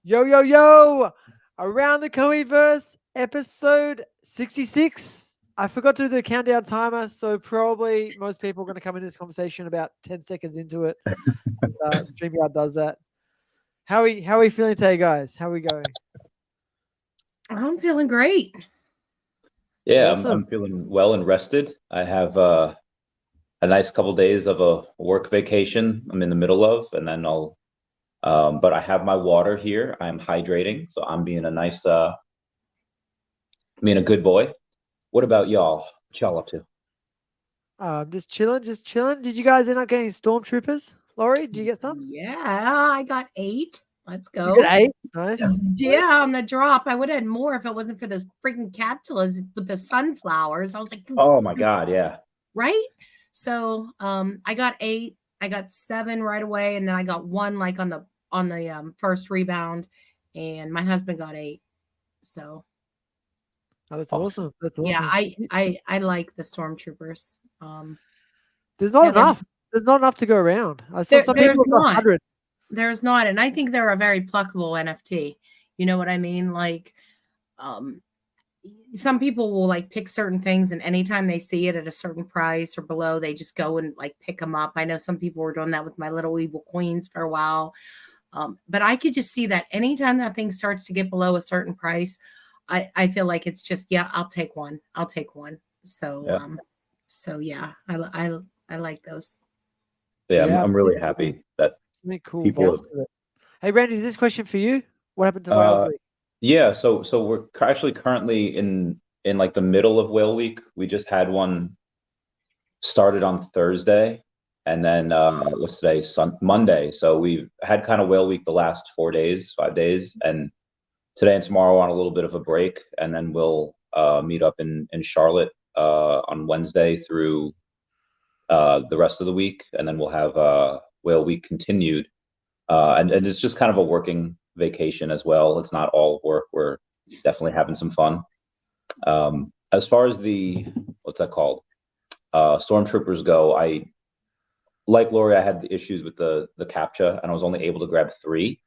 Yo, yo, yo! Around the Comiverse, episode 66. I forgot to do the countdown timer, so probably most people are going to come into this conversation about 10 seconds into it. StreamYard does that. How are we feeling today, guys? How are we going? I'm feeling great. Yeah, awesome. I'm feeling well and rested. I have a nice couple days of a work vacation I'm in the middle of, and then but I have my water here. I'm hydrating, so I'm being being a good boy. What about y'all? What y'all up to? Just chilling, just chilling. Did you guys end up getting Stormtroopers? Laurie, did you get some? Yeah, I got 8. Let's go. You got 8? Nice. Yeah, on the drop. I would have had more if it wasn't for those freaking capsulas with the sunflowers. I was like, Oh my God, yeah. Right? So I got 8. I got 7 right away, and then I got 1 like on the first rebound, and my husband got 8. So that's awesome. That's awesome. Yeah, I like the Stormtroopers. There's not enough. There's not enough to go around. I saw some people got 100. There's not, and I think they're a very pluckable NFT. You know what I mean? Like, some people will like pick certain things, and anytime they see it at a certain price or below, they just go and like pick them up. I know some people were doing that with my little evil queens for a while, but I could just see that anytime that thing starts to get below a certain price, I feel like it's just, yeah, I'll take one. So, yeah, I like those. Yeah, I'm really happy that cool people. Hey, Randy, is this question for you? What happened to Whales Week? Yeah, so we're actually currently in like the middle of Whale Week. We just had one started on Thursday, and then what's today? Monday. So we've had kind of Whale Week the last 5 days, and today and tomorrow on a little bit of a break, and then we'll meet up in Charlotte on Wednesday through the rest of the week, and then we'll have Whale Week continued, and it's just kind of a working vacation as well. It's not all work. We're definitely having some fun. As far as the what's that called, Stormtroopers go, I like Lori. I had the issues with the captcha, and I was only able to grab 3.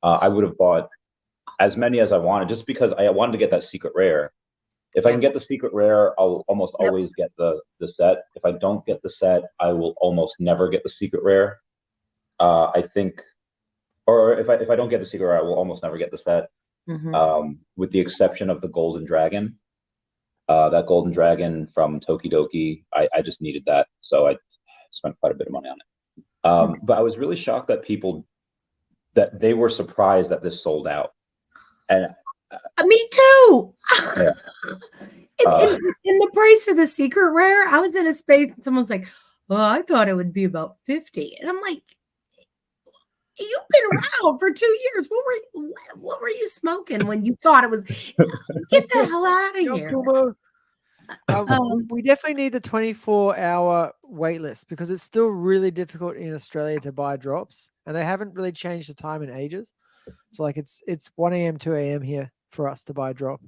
I would have bought as many as I wanted, just because I wanted to get that secret rare. If I can get the secret rare, I'll almost always get the set. If I don't get the set, I will almost never get the secret rare. I think, or if I don't get the secret rare, I will almost never get the set. Mm-hmm. With the exception of the Golden Dragon. That Golden Dragon from Tokidoki, I just needed that, so I spent quite a bit of money on it. But I was really shocked that that they were surprised that this sold out. And me too. Yeah. In the price of the secret rare, I was in a space and someone's like, "Well, I thought it would be about 50," and I'm like, "You've been around for 2 years. What were you smoking when you thought it was? Get the hell out of here!" We definitely need the 24-hour wait list, because it's still really difficult in Australia to buy drops, and they haven't really changed the time in ages. So like it's 1 a.m., 2 a.m. here for us to buy a drop.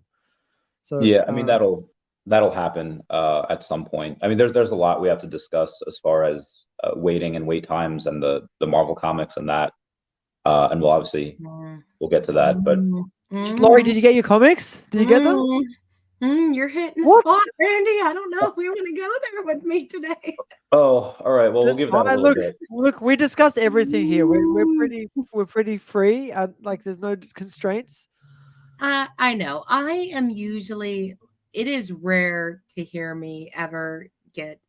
So yeah, I mean that'll happen at some point. I mean, there's a lot we have to discuss as far as waiting and wait times and the Marvel comics and that, and we'll get to that. But Laurie, did you get your comics? Did you get them? You're hitting the spot, Randy. I don't know if we want to go there with me today. Oh, all right. Well, we'll give that a little bit. Look, we discussed everything here. We're pretty free. Like there's no constraints. I know. I am usually. It is rare to hear me ever get.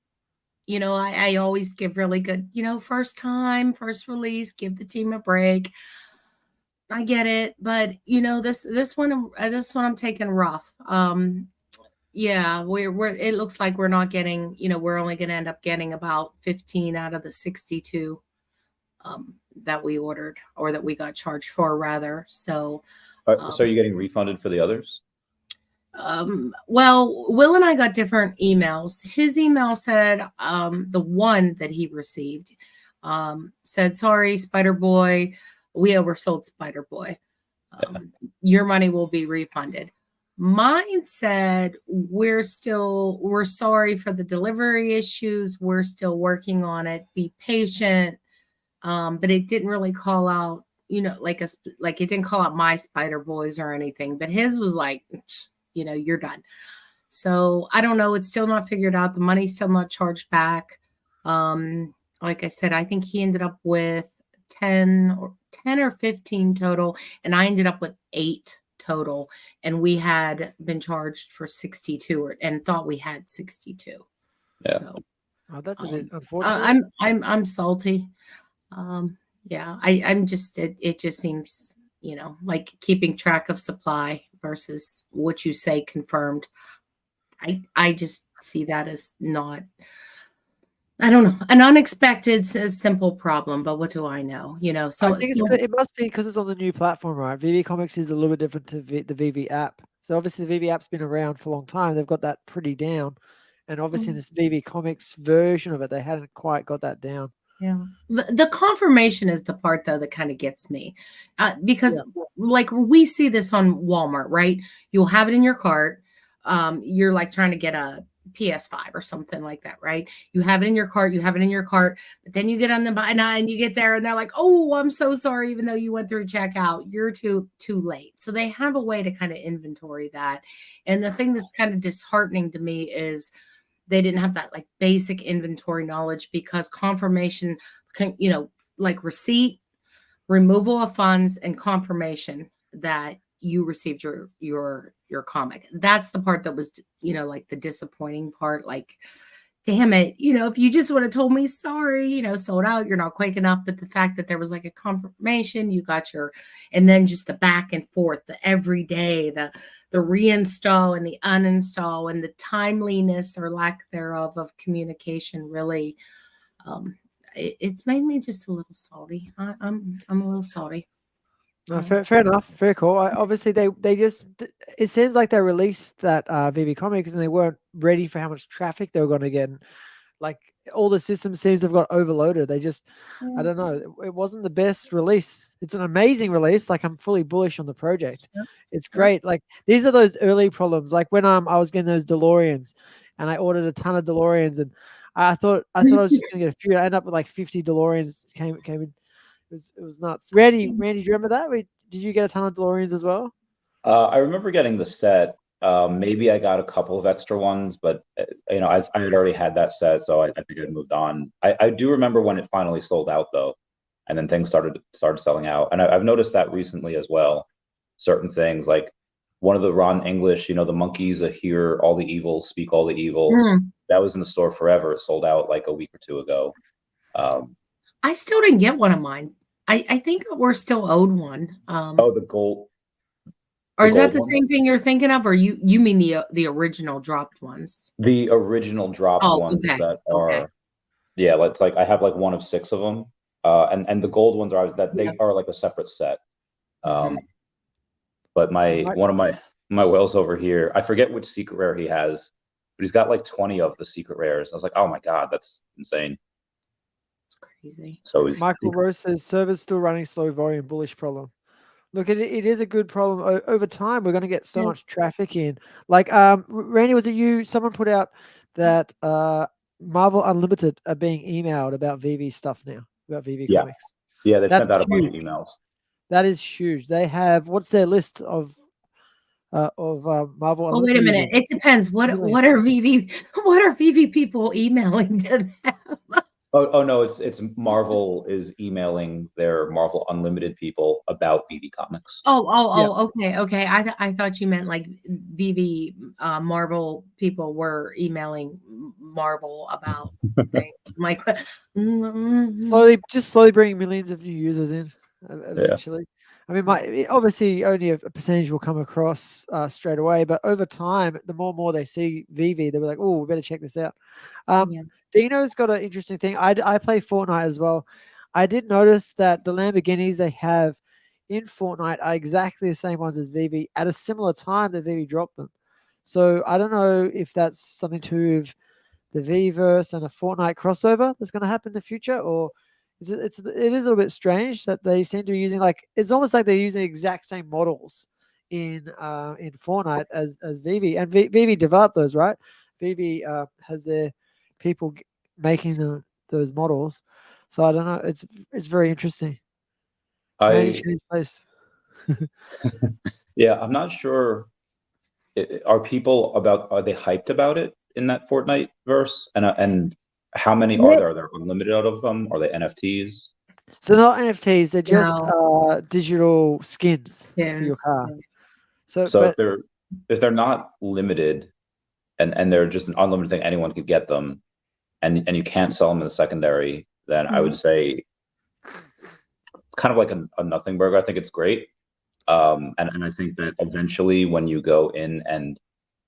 I always give really good. First time, first release. Give the team a break. I get it, but this one I'm taking rough. Yeah, we're it looks like we're not getting, we're only going to end up getting about 15 out of the 62 that we ordered, or that we got charged for, rather. So are you getting refunded for the others? Well, Will and I got different emails. His email said, the one that he received said, "Sorry, Spider Boy, we oversold Spider Boy. Your money will be refunded." Mine said, we're sorry for the delivery issues. We're still working on it. Be patient. But it didn't really call out, like like it didn't call out my Spider Boys or anything, but his was like, you're done. So I don't know. It's still not figured out. The money's still not charged back. Like I said, I think he ended up with 10 or 15 total, and I ended up with 8 total, and we had been charged for 62 and thought we had 62. Yeah. So that's a bit unfortunate. I'm salty. Yeah, I'm just it just seems, like keeping track of supply versus what you say confirmed. I just see that as not, I don't know, an unexpected, simple problem, but what do I know? I think it must be because it's on the new platform, right? VeVe Comics is a little bit different to the VeVe app. So obviously the VeVe app's been around for a long time. They've got that pretty down. And obviously in this VeVe Comics version of it, they hadn't quite got that down. Yeah. The confirmation is the part, though, that kind of gets me. Because like we see this on Walmart, right? You'll have it in your cart. You're like trying to get a PS5 or something like that, right? You have it in your cart, but then you get on the buy now and you get there and they're like, oh, I'm so sorry, even though you went through checkout, you're too late. So they have a way to kind of inventory that. And the thing that's kind of disheartening to me is they didn't have that like basic inventory knowledge, because confirmation, like receipt, removal of funds, and confirmation that you received your comic. That's the part that was, like the disappointing part. Like, damn it, if you just would have told me, sorry, sold out, you're not quick enough. But the fact that there was like a confirmation, you got and then just the back and forth, the every day, the reinstall and the uninstall, and the timeliness or lack thereof of communication, really, it's made me just a little salty. I'm a little salty. No, fair enough. Very cool. Obviously, they just, it seems like they released that VeVe Comics and they weren't ready for how much traffic they were going to get. And, like, all the systems seems to have got overloaded. They just, I don't know. It wasn't the best release. It's an amazing release. Like, I'm fully bullish on the project. Yep. It's great. Like, these are those early problems. Like when I was getting those DeLoreans and I ordered a ton of DeLoreans and I thought I was just going to get a few. I ended up with like 50 DeLoreans came in. It was nuts. Randy, do you remember that? Did you get a ton of DeLoreans as well? I remember getting the set. Maybe I got a couple of extra ones, but I had already had that set, so I think I'd moved on. I do remember when it finally sold out, though, and then things started selling out. And I've noticed that recently as well. Certain things like one of the Ron English, the monkeys hear all the evil, speak all the evil. That was in the store forever. It sold out like a week or two ago. I still didn't get one of mine. I think we're still owed one. The gold. Or is that the same thing you're thinking of, or you mean the original dropped ones? The original dropped ones that are, like I have like one of 6 of them, and the gold ones they are like a separate set. But one of my whales over here, I forget which secret rare he has, but he's got like 20 of the secret rares. I was like, oh my god, that's insane. Crazy. So Michael Rose says servers still running slow volume, bullish problem. Look, it is a good problem. Over time, we're going to get so much traffic in. Like, Randy, was it you? Someone put out that Marvel Unlimited are being emailed about VeVe stuff now, about VeVe Comics. Yeah, they sent out a bunch of emails. That is huge. They have, what's their list of Marvel Unlimited? Well, wait a minute. It depends. What are VeVe people emailing to them? Oh no, it's Marvel is emailing their Marvel Unlimited people about VeVe Comics. Okay. I thought you meant like VeVe Marvel people were emailing Marvel about things. Like slowly bringing millions of new users in eventually. I mean, obviously only a percentage will come across straight away, but over time, the more and more they see VeVe, they'll be like, oh, we better check this out. Dino's got an interesting thing. I play Fortnite as well. I did notice that the Lamborghinis they have in Fortnite are exactly the same ones as VeVe at a similar time that VeVe dropped them. So I don't know if that's something to do with the VeVerse and a Fortnite crossover that's going to happen in the future, or it is a little bit strange that they seem to be using, like, it's almost like they're using the exact same models in Fortnite as VeVe, and VeVe developed those, right? VeVe has their people making those models, so I don't know. It's very interesting. Randy I changed place. yeah, I'm not sure. Are they hyped about it in that Fortnite verse? And how many are Yeah. there? Are there unlimited of them? Are they NFTs? So not NFTs, they're just No. digital skins for your Yes. car. So, So but if they're not limited and they're just an unlimited thing, anyone could get them, and you can't sell them in the secondary, then I would say it's kind of like a nothing burger. I think it's great. And I think that eventually when you go in and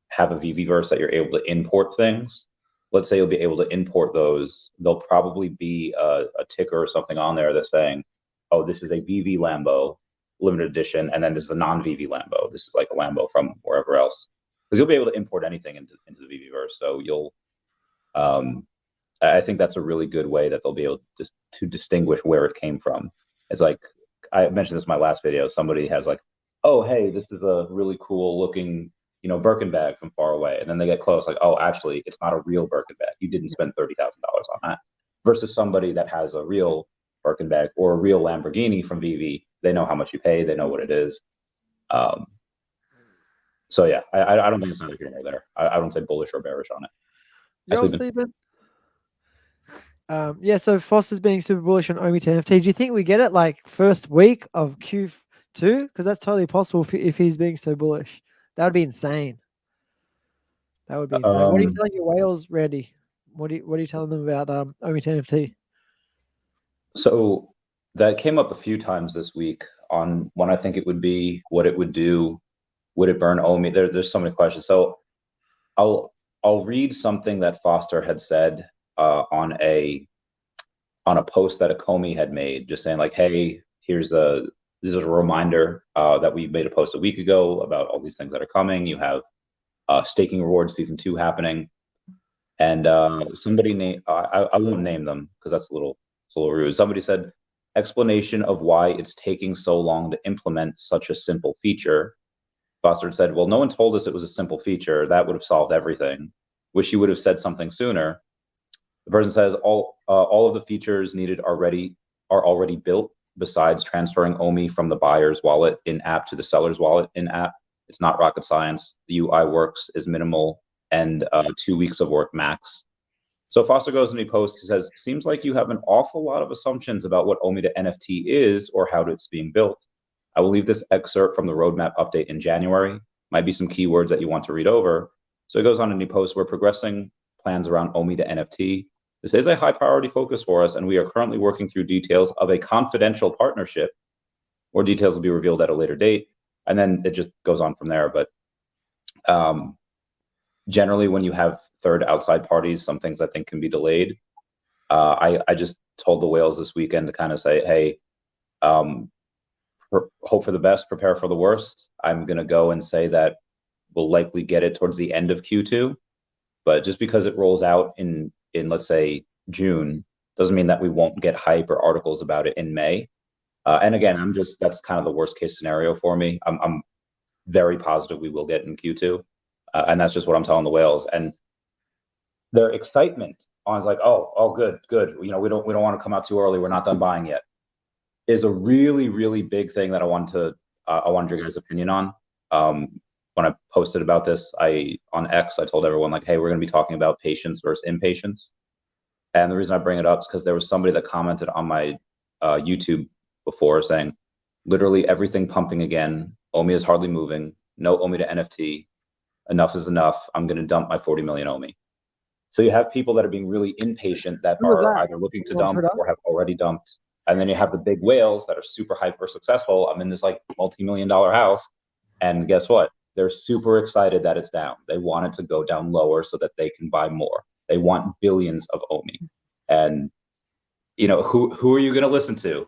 have a VeVe verse that you're able to import things, let's say you'll be able to import those, there'll probably be a ticker or something on there that's saying, oh, this is a VeVe Lambo limited edition, and then this is a non-VeVe Lambo. This is like a Lambo from wherever else. Because you'll be able to import anything into the VeVe verse. So I think that's a really good way that they'll be able to distinguish where it came from. It's like, I mentioned this in my last video. Somebody has like, oh, hey, this is a really cool looking, Birkin bag from far away. And then they get close, like, oh, actually, it's not a real Birkin bag. You didn't spend $30,000 on that. Versus somebody that has a real Birkin bag or a real Lamborghini from VeVe. They know how much you pay. They know what it is. So yeah, I don't think it's neither here nor there. I don't say bullish or bearish on it. you're all sleeping. Yeah, so Foster's being super bullish on OMI to NFT. Do you think we get it like first week of Q2? Because that's totally possible if he's being so bullish. That would be insane. That would be insane. What are you telling your whales, Randy? What are you telling them about OMI to NFT? So that came up a few times this week on when I think it would be, what it would do, would it burn OMI? There's so many questions. So I'll read something that Foster had said on a post that Ecomi had made, just saying like, hey, this is a reminder that we made a post a week ago about all these things that are coming. You have Staking Rewards Season 2 happening. And somebody named, I won't name them because that's a little rude. Somebody said, explanation of why it's taking so long to implement such a simple feature. Foster said, well, no one told us it was a simple feature. That would have solved everything. Wish you would have said something sooner. The person says, all of the features needed are already built, besides transferring OMI from the buyer's wallet in-app to the seller's wallet in-app. It's not rocket science. The UI works, is minimal, and 2 weeks of work max. So Foster goes and he posts, he says, seems like you have an awful lot of assumptions about what OMI to NFT is or how it's being built. I will leave this excerpt from the roadmap update in January. Might be some keywords that you want to read over. So he goes on and he posts, we're progressing plans around OMI to NFT. This is a high priority focus for us, and we are currently working through details of a confidential partnership. More details will be revealed at a later date. And then it just goes on from there. But generally, when you have third outside parties, some things I think can be delayed. I just told the whales this weekend to kind of say, hey, hope for the best, prepare for the worst. I'm going to go and say that we'll likely get it towards the end of Q2. But just because it rolls out in let's say June, doesn't mean that we won't get hype or articles about it in May. And again, that's kind of the worst case scenario for me. I'm very positive we will get in Q2. And that's just what I'm telling the whales. And their excitement on is like, oh, good. We don't want to come out too early. We're not done buying yet. Is a really, really big thing that I wanted your guys' opinion on. When I posted about this, on X, I told everyone like, hey, we're going to be talking about patience versus impatience. And the reason I bring it up is because there was somebody that commented on my YouTube before saying, literally everything pumping again. OMI is hardly moving. No OMI to NFT. Enough is enough. I'm going to dump my 40 million OMI. So you have people that are being really impatient that are either looking to dump or have already dumped. And then you have the big whales that are super hyper successful. I'm in this like multi-million-dollar house. And guess what? They're super excited that it's down. They want it to go down lower so that they can buy more. They want billions of OMI. And who are you going to listen to?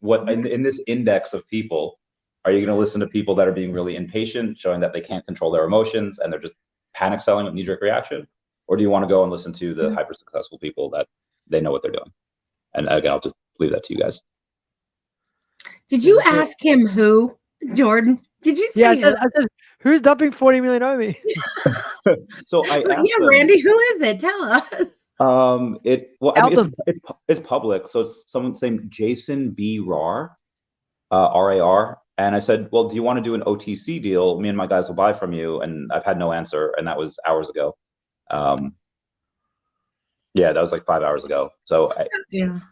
What in this index of people, are you going to listen to people that are being really impatient, showing that they can't control their emotions and they're just panic selling with knee-jerk reaction? Or do you want to go and listen to the hyper successful people that they know what they're doing? And again, I'll just leave that to you guys. Did you ask him who, Jordan? Did you? Yeah, I said, who's dumping 40 million OMI? So I asked yeah, Randy, who is it? Tell us. It's public. So it's someone saying Jason B. Rar. RAR. And I said, well, do you want to do an OTC deal? Me and my guys will buy from you. And I've had no answer. And that was hours ago. Yeah, that was like 5 hours ago. So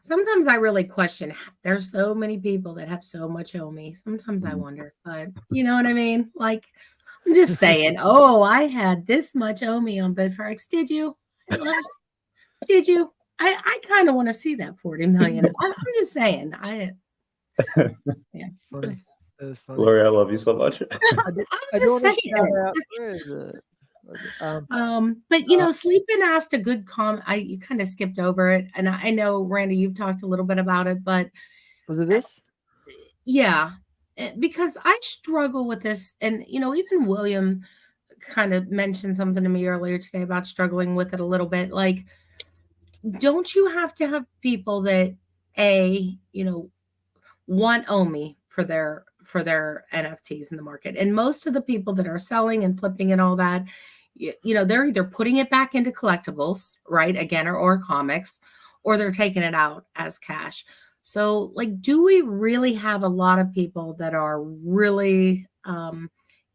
sometimes I really question. There's so many people that have so much OMI. Sometimes I Mhm. wonder, but you know what I mean? Like, I'm just saying, oh, I had this much OMI on BidForex. Did you? Did you? I kind of want to see that 40 million. I'm just saying. Yeah. It's funny. That's funny. Lori, I love you so much. I'm I do just want to saying. shout out. Where is it? Was it? But you know, Sleepin asked a good comment. You kind of skipped over it, and I know Randy, you've talked a little bit about it, but Was it this? yeah, because I struggle with this, and you know, even William kind of mentioned something to me earlier today about struggling with it a little bit. Like, don't you have to have people that you know, want OMI for their NFTs in the market? And most of the people that are selling and flipping and all that, you know, they're either putting it back into collectibles, right? Again, or comics, or they're taking it out as cash. So, like, do we really have a lot of people that are really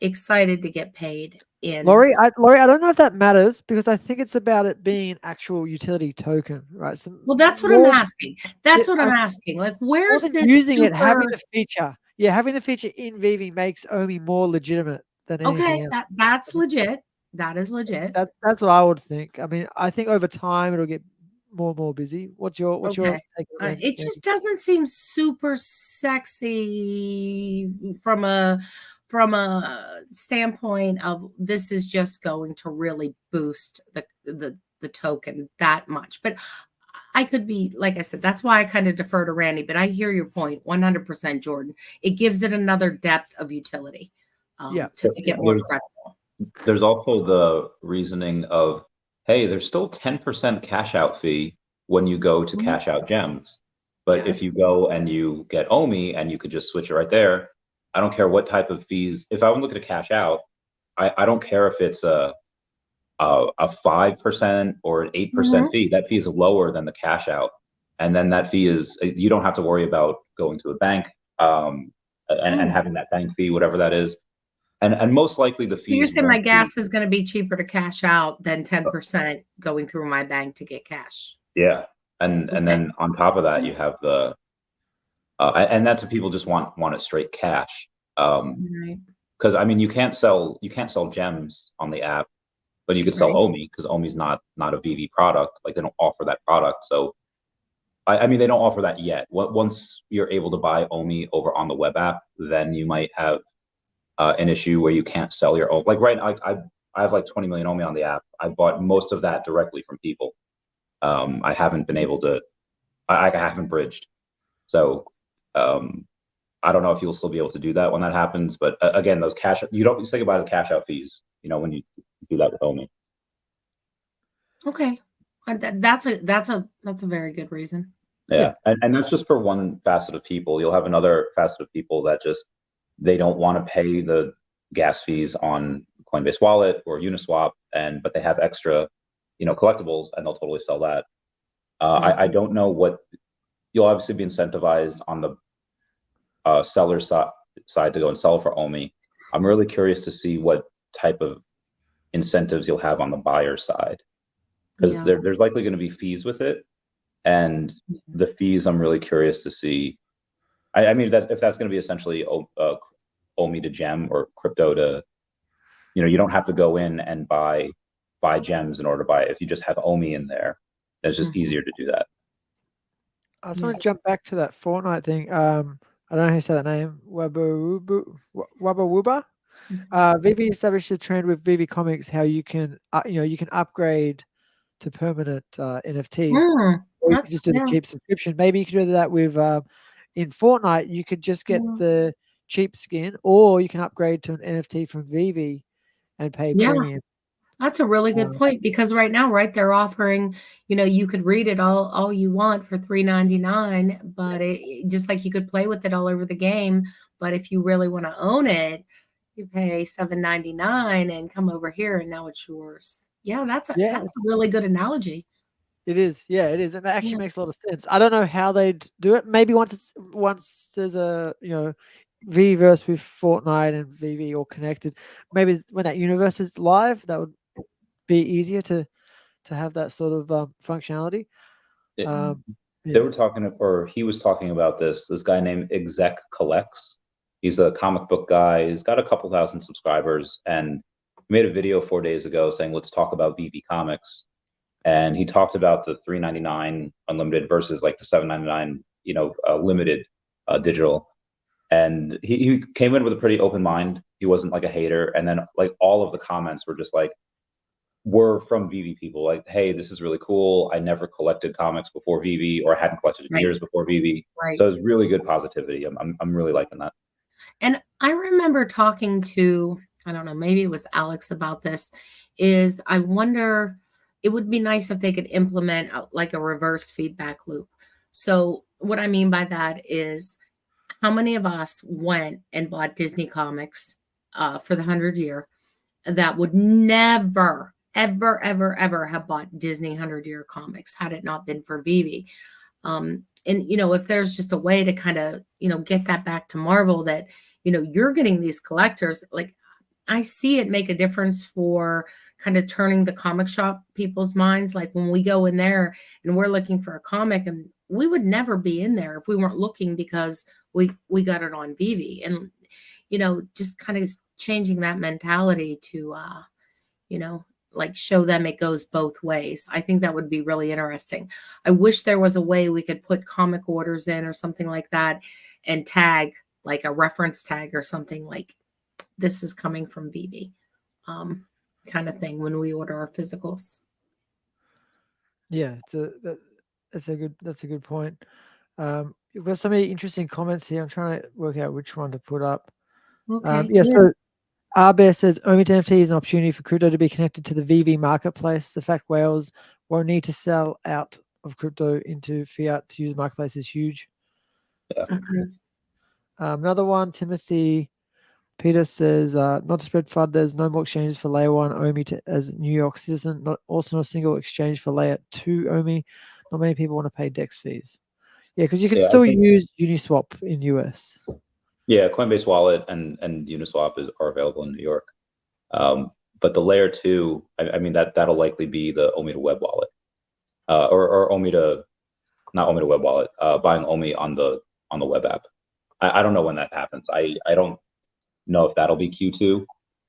excited to get paid in? Laurie, I don't know if that matters because I think it's about it being an actual utility token, right? Well, that's what I'm asking. That's what I'm asking. Like, where's this using it, having the feature? Yeah, having the feature in VeVe makes OMI more legitimate than anything else. That's legit. That is legit. That's what I would think. I mean, I think over time it'll get more and more busy. What's your take on it? It just doesn't seem super sexy from a standpoint of this is just going to really boost the token that much. But I could be, like I said, that's why I kind of defer to Randy, but I hear your point 100%, Jordan. It gives it another depth of utility to make it more credible. There's also the reasoning of, hey, there's still 10% cash out fee when you go to cash out gems. But if you go and you get OMI and you could just switch it right there, I don't care what type of fees. If I'm looking to cash out, I don't care if it's a 5% or an 8% fee. That fee is lower than the cash out. And then that fee is, you don't have to worry about going to a bank and having that bank fee, whatever that is. And most likely the fee. You're saying my gas is going to be cheaper to cash out than 10% going through my bank to get cash. Yeah. And then on top of that, you have the, and that's what people just want it straight cash. Because I mean, you can't sell gems on the app, but you could sell OMI because OMI's not a VeVe product. Like they don't offer that product. So I mean, they don't offer that yet. Once you're able to buy OMI over on the web app, then you might have an issue where you can't sell your own. Like I have like 20 million OMI on the app. I bought most of that directly from people. I haven't been able to. I haven't bridged. So I don't know if you'll still be able to do that when that happens. But again, those you don't think about the cash out fees. You know, when you do that with OMI. Okay, that's a very good reason. Yeah. And that's just for one facet of people. You'll have another facet of people that just they don't want to pay the gas fees on Coinbase Wallet or Uniswap, but they have extra, collectibles, and they'll totally sell that. I don't know what you'll obviously be incentivized on the seller side to go and sell for OMI. I'm really curious to see what type of incentives you'll have on the buyer side, because there's likely going to be fees with it, and the fees I'm really curious to see. I mean, if that's going to be essentially OMI to gem or crypto to, you don't have to go in and buy gems in order to buy it. If you just have OMI in there, it's just easier to do that. I just want to jump back to that Fortnite thing. I don't know how you say that name. Wubba. VeVe established a trend with VeVe Comics how you can upgrade to permanent NFTs. Or you can just do the cheap subscription. Maybe you could do that with in Fortnite. You could just get the cheap skin, or you can upgrade to an NFT from VeVe and pay premium. That's a really good point, because right now, they're offering, you could read it all you want for $3.99, but it just like you could play with it all over the game. But if you really want to own it, you pay $7.99 and come over here, and now it's yours. Yeah, that's a really good analogy. It is. Yeah, it is. It actually Yeah. makes a lot of sense. I don't know how they'd do it. Maybe once there's a VeVe with Fortnite and VeVe all connected. Maybe when that universe is live, that would be easier to have that sort of functionality. It- They Yeah. were talking, or he was talking about this guy named Exec Collects. He's a comic book guy. He's got a couple thousand subscribers, and he made a video 4 days ago saying, let's talk about VeVe Comics. And he talked about the $3.99 unlimited versus like the $7.99, limited digital. And he came in with a pretty open mind. He wasn't like a hater. And then like all of the comments were just like, were from VeVe people, like, hey, this is really cool. I never collected comics before VeVe, or hadn't collected in Right. years before VeVe. Right. So it's really good positivity. I'm really liking that. And I remember talking to, I don't know, maybe it was Alex about this, is I wonder, it would be nice if they could implement like a reverse feedback loop. So what I mean by that is, how many of us went and bought Disney comics for the 100th year that would never, ever, ever, ever have bought Disney 100-year comics had it not been for VeVe? And, if there's just a way to kind of, get that back to Marvel, that, you're getting these collectors, like, I see it make a difference for kind of turning the comic shop people's minds. Like when we go in there and we're looking for a comic, and we would never be in there if we weren't looking, because we got it on VeVe. And, just kind of changing that mentality to, like show them it goes both ways. I think that would be really interesting. I wish there was a way we could put comic orders in or something like that and tag like a reference tag or something, like this is coming from VeVe, kind of thing when we order our physicals. Yeah, that's a good point. You've got so many interesting comments here. I'm trying to work out which one to put up. Okay. Yeah, so Arbear says OMI to NFT is an opportunity for crypto to be connected to the VeVe marketplace. The fact whales won't need to sell out of crypto into fiat to use the marketplace is huge. Yeah. Okay. Another one, Timothy Peter says, not to spread FUD, there's no more exchanges for layer 1 OMI as a New York citizen. Also, not a single exchange for layer 2 OMI. Not many people want to pay DEX fees. Yeah, because you can still use Uniswap in US. Yeah, Coinbase Wallet and Uniswap are available in New York. But the layer 2, I mean, that'll likely be the OMI to web wallet, or OMI to, not OMI to web wallet, buying OMI on the web app. I don't know when that happens. I don't know if that'll be Q2.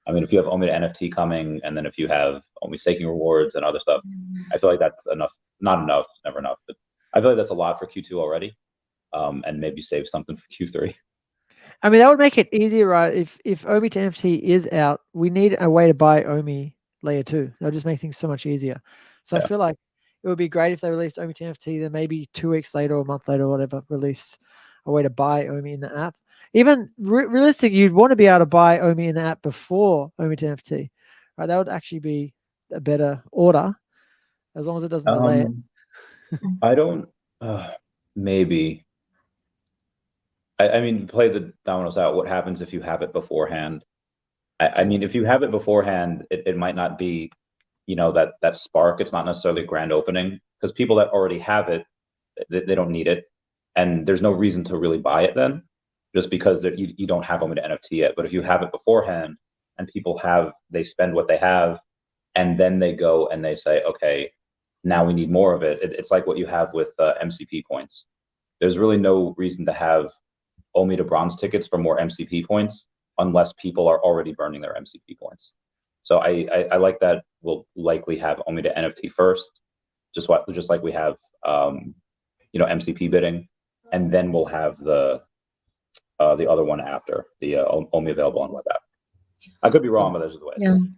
I mean, if you have OMI to NFT coming, and then if you have OMI staking rewards and other stuff, I feel like that's enough. Not enough, never enough, but I feel like that's a lot for Q2 already, and maybe save something for Q3. I mean, that would make it easier, right? If OMI to NFT is out, we need a way to buy OMI layer 2. That would just make things so much easier. So Yeah. I feel like it would be great if they released OMI to NFT, then maybe 2 weeks later or a month later or whatever, release a way to buy OMI in the app. Even realistic, you'd want to be able to buy OMI in the app before OMI to NFT, right? That would actually be a better order, as long as it doesn't delay it. I don't, maybe. I mean, play the dominoes out. What happens if you have it beforehand? I mean, if you have it beforehand, it might not be, that spark. It's not necessarily a grand opening, because people that already have it, they don't need it. And there's no reason to really buy it then, just because you don't have OMI to NFT yet. But if you have it beforehand and people they spend what they have, and then they go and they say, okay, now we need more of it. It's like what you have with MCP points. There's really no reason to have OMI to bronze tickets for more MCP points unless people are already burning their MCP points. So I like that we'll likely have OMI to NFT first, just like we have MCP bidding, and then we'll have the other one after, the OMI available on web app. I could be wrong, but that's just the way I see it.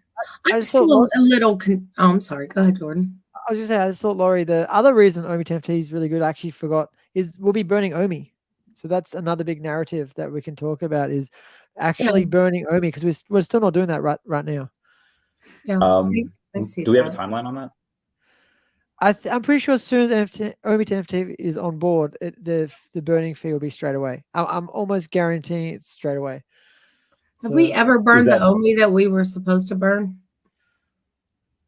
I'm still a little. I'm sorry. Go ahead, Jordan. I was just saying, I just thought, Laurie, the other reason OMI to NFT is really good, I actually forgot, is we'll be burning OMI. So that's another big narrative that we can talk about, is actually burning OMI, because we're still not doing that right now. Yeah, I see. Do we have a timeline on that? I'm pretty sure as soon as OMI to NFT is on board, the burning fee will be straight away. I'm almost guaranteeing it's straight away. Have we ever burned the OMI that we were supposed to burn?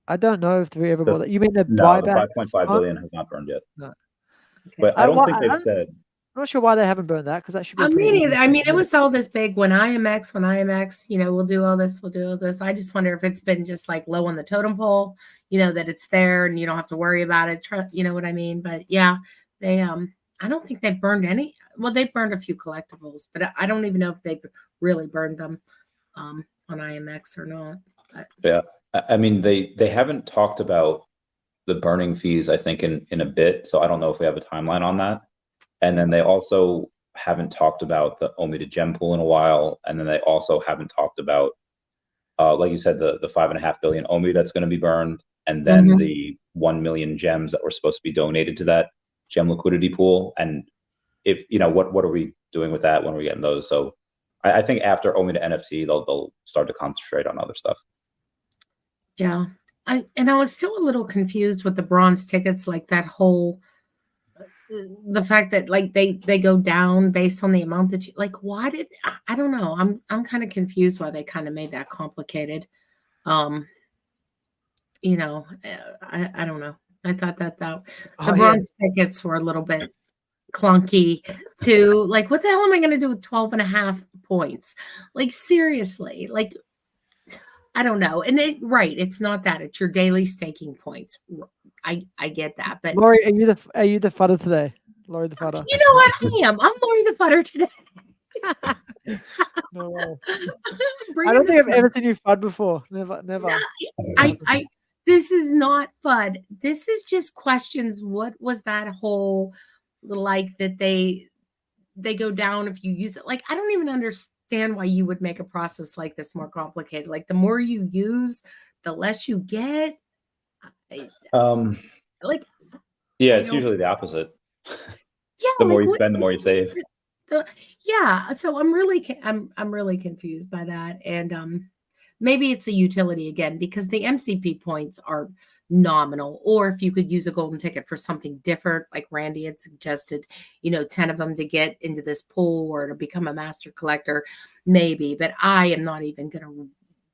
I don't know if we ever The- bought that. You mean the No, the buyback? 5.5 billion has not burned yet. No. Okay. But I don't think they've said. I'm not sure why they haven't burned that because that should be I pretty mean, easy. I mean, it was all this big when IMX, we'll do all this, we'll do all this. I just wonder if it's been just like low on the totem pole, that it's there and you don't have to worry about it. You know what I mean? But yeah, they, I don't think they've burned any. Well, they've burned a few collectibles, but I don't even know if they've really burned them on IMX or not. But. Yeah, I mean, they haven't talked about the burning fees, I think, in a bit. So I don't know if we have a timeline on that. And then they also haven't talked about the OMI to gem pool in a while. And then they also haven't talked about, like you said, the 5.5 billion OMI that's going to be burned, and then the 1 million gems that were supposed to be donated to that gem liquidity pool. And if what are we doing with that? When are we getting those? So I think after OMI to NFT, they'll start to concentrate on other stuff. Yeah, I was still a little confused with the bronze tickets, like that whole. The fact that like they go down based on the amount that you like, why did I don't know. I'm kind of confused why they kind of made that complicated. I don't know. I thought that the bronze tickets were a little bit clunky too. Like, what the hell am I going to do with 12.5 points? Like, seriously, like, I don't know. And it's not that, it's your daily staking points. I get that, but Laurie, are you the fudder today? Laurie the fudder. You know what? I am. I'm Laurie the Fudder today. No way. I don't think I've ever seen you FUD before. Never. I this is not FUD. This is just questions. What was that whole like that they go down if you use it? Like, I don't even understand why you would make a process like this more complicated. Like, the more you use, the less you get. Like, yeah, it's usually the opposite. Yeah, the more you spend, the more you save. Yeah, so I'm really confused by that, and maybe it's a utility again because the MCP points are nominal. Or if you could use a golden ticket for something different, like Randy had suggested, 10 of them to get into this pool or to become a master collector, maybe. But I am not even gonna.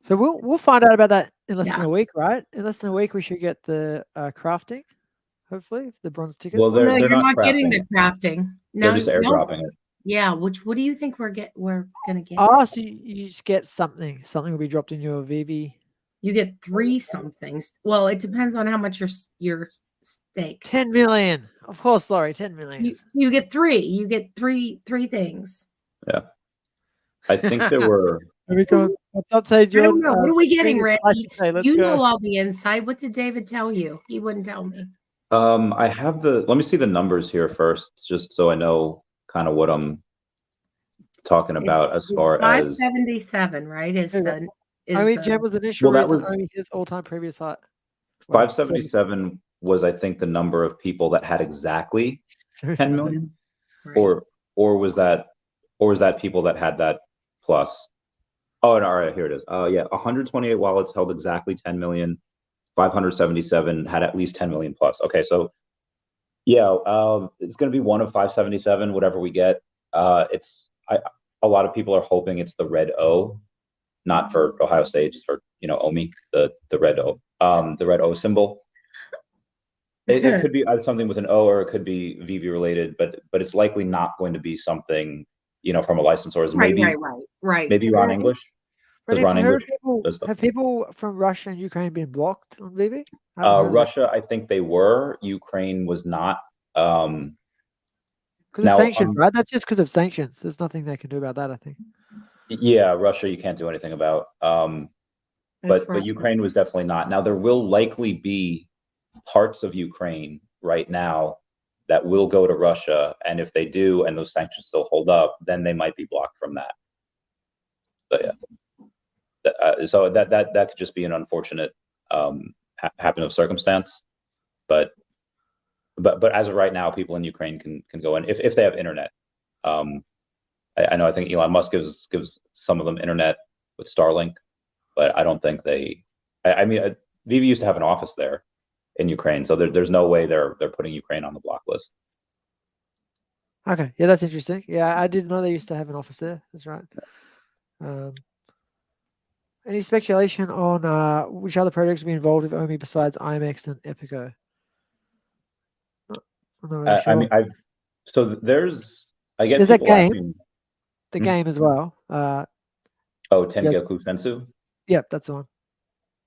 So we'll find out about that in less than a week, right? In less than a week, we should get the crafting. Hopefully, the bronze tickets. Well, no, you're not crafting. getting the crafting. No, they're just airdropping it. Yeah, what do you think we're gonna get? Oh, so you just get something. Something will be dropped in your VeVe. You get 3 somethings. Well, it depends on how much your stake. 10 million, of course, Laurie. 10 million. You get 3. You get three things. Yeah, I think there were. Here we go. What's up, say John? I don't know. What are we getting, Randy? Let's you go. know all the insight. What did David tell you? He wouldn't tell me. I have let me see the numbers here first, just so I know kind of what I'm talking about as far as 577, right? Is the gem was an issue. Well, that was his all-time previous height. 577 was, I think, the number of people that had exactly 10 million, right. or was that people that had that plus? Oh, and all right, here it is. 128 wallets held exactly 10 million. 577 had at least 10 million plus. Okay, so yeah, it's going to be one of 577, whatever we get. A lot of people are hoping it's the red O, not for Ohio State, just for OMI, the red O, the red O symbol. It could be something with an O, or it could be VeVe related, but it's likely not going to be something from a licensor. Right. Maybe Ron English. Have people from Russia and Ukraine been blocked on VeVe? Russia, I think they were. Ukraine was not. Because of sanctions, right? That's just because of sanctions. There's nothing they can do about that, I think. Yeah, Russia, you can't do anything about. But Ukraine was definitely not. Now, there will likely be parts of Ukraine right now that will go to Russia, and if they do, and those sanctions still hold up, then they might be blocked from that. But yeah. So that could just be an unfortunate happen of circumstance, but as of right now, people in Ukraine can go in if they have internet. I know, I think Elon Musk gives some of them internet with Starlink, but I don't think they. I mean, VeVe used to have an office there in Ukraine, so there's no way they're putting Ukraine on the block list. Okay, yeah, that's interesting. Yeah, I didn't know they used to have an office there. That's right. Any speculation on which other projects will be involved with OMI besides IMX and Epico? I'm not really sure. I mean, I get There's that people game. asking. The Hmm? game as well. Oh, Tengoku Sensu. Yep, that's the one.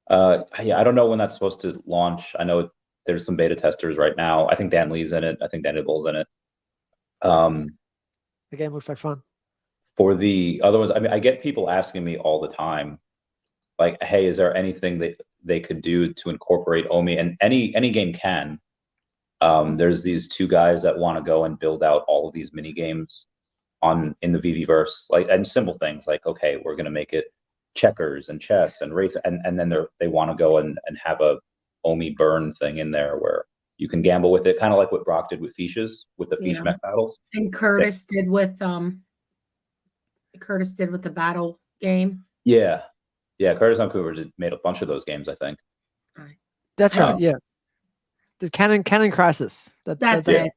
Yeah, I don't know when that's supposed to launch. I know there's some beta testers right now. I think Dan Lee's in it. I think Dan Bull's in it. The game looks like fun. For the other ones, I mean, I get people asking me all the time, like, "Hey, is there anything that they could do to incorporate OMI?" And any game can. There's these two guys that want to go and build out all of these mini games in the VeVe-verse, like, and simple things like, okay, we're gonna make it checkers and chess and race, and then they want to go and have a OMI burn thing in there where you can gamble with it, kind of like what Brock did with Feeshes, with the Feesh mech battles. And Curtis did with the battle game. Yeah. Curtis and Cooper made a bunch of those games, I think. That's right. Yeah. The Cannon Crisis. That's it.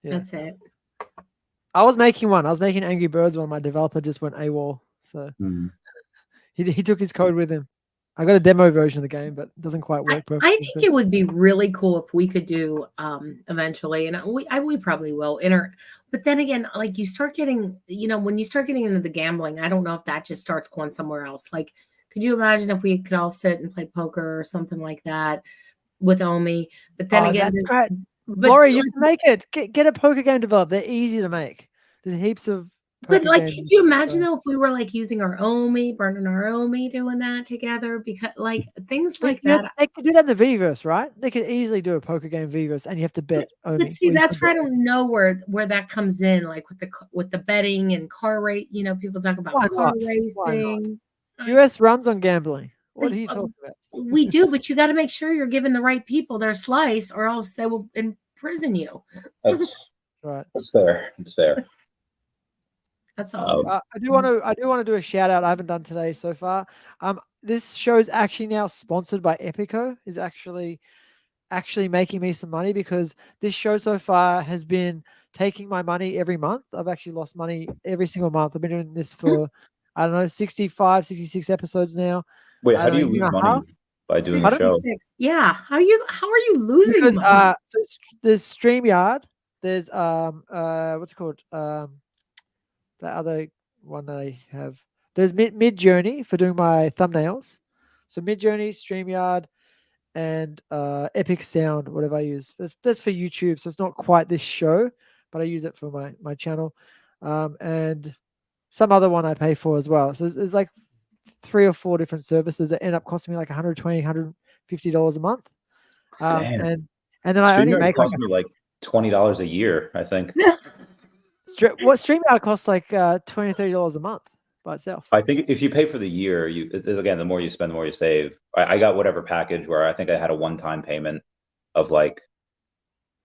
Yeah. That's it. I was making one. I was making Angry Birds one. My developer just went AWOL. So he took his code with him. I got a demo version of the game, but it doesn't quite work perfectly. I think it would be really cool if we could do eventually, and we probably will but then again, like you start getting, when you start getting into the gambling, I don't know if that just starts going somewhere else. Like, could you imagine if we could all sit and play poker or something like that with OMI? But then again, that's great. Laurie, you can make it. Get a poker game developed. They're easy to make. There's heaps of. But like, could you imagine though if we were like using our OMI, burning our OMI, doing that together? Because like things like that, they could do that in the VeVe-verse, right? They could easily do a poker game VeVe-verse, and you have to bet OMI. But see, that's where I don't know where that comes in, like with the betting and car rate. People talk about car racing. US runs on gambling. What are you talking about? We do, but you got to make sure you're giving the right people their slice, or else they will imprison you. That's right. That's fair. It's fair. That's all. I do want to do a shout out. I haven't done today so far. This show is actually now sponsored by Epico. Is actually making me some money because this show so far has been taking my money every month. I've actually lost money every single month. I've been doing this for I don't know 65, 66 episodes now. Wait, how do you lose money by doing the show? Yeah, how are you losing money? So there's StreamYard. There's what's it called? The other one that I have. There's Midjourney for doing my thumbnails. So Midjourney, StreamYard, and Epic Sound, whatever I use. That's for YouTube, so it's not quite this show, but I use it for my channel. And some other one I pay for as well. So there's like 3 or 4 different services that end up costing me like $120, $150 a month. And then I only make like $20 a year, I think. What StreamYard costs like $20, $30 a month by itself. I think if you pay for the year, again, the more you spend, the more you save. I got whatever package where I think I had a one-time payment of like,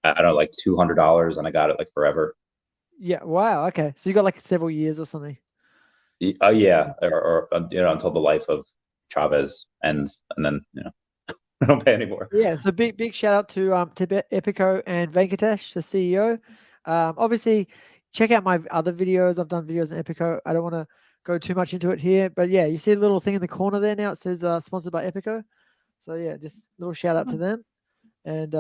I don't know, like $200, and I got it like forever. Yeah. Wow. Okay. So you got like several years or something. Yeah. Or until the life of Chavez ends, and then I don't pay anymore. Yeah. So big shout out to Epico and Venkatesh, the CEO. Obviously, check out my other videos. I've done videos on Epico. I don't want to go too much into it here, but yeah, you see a little thing in the corner there now. It says sponsored by Epico. So yeah, just a little shout out to them. And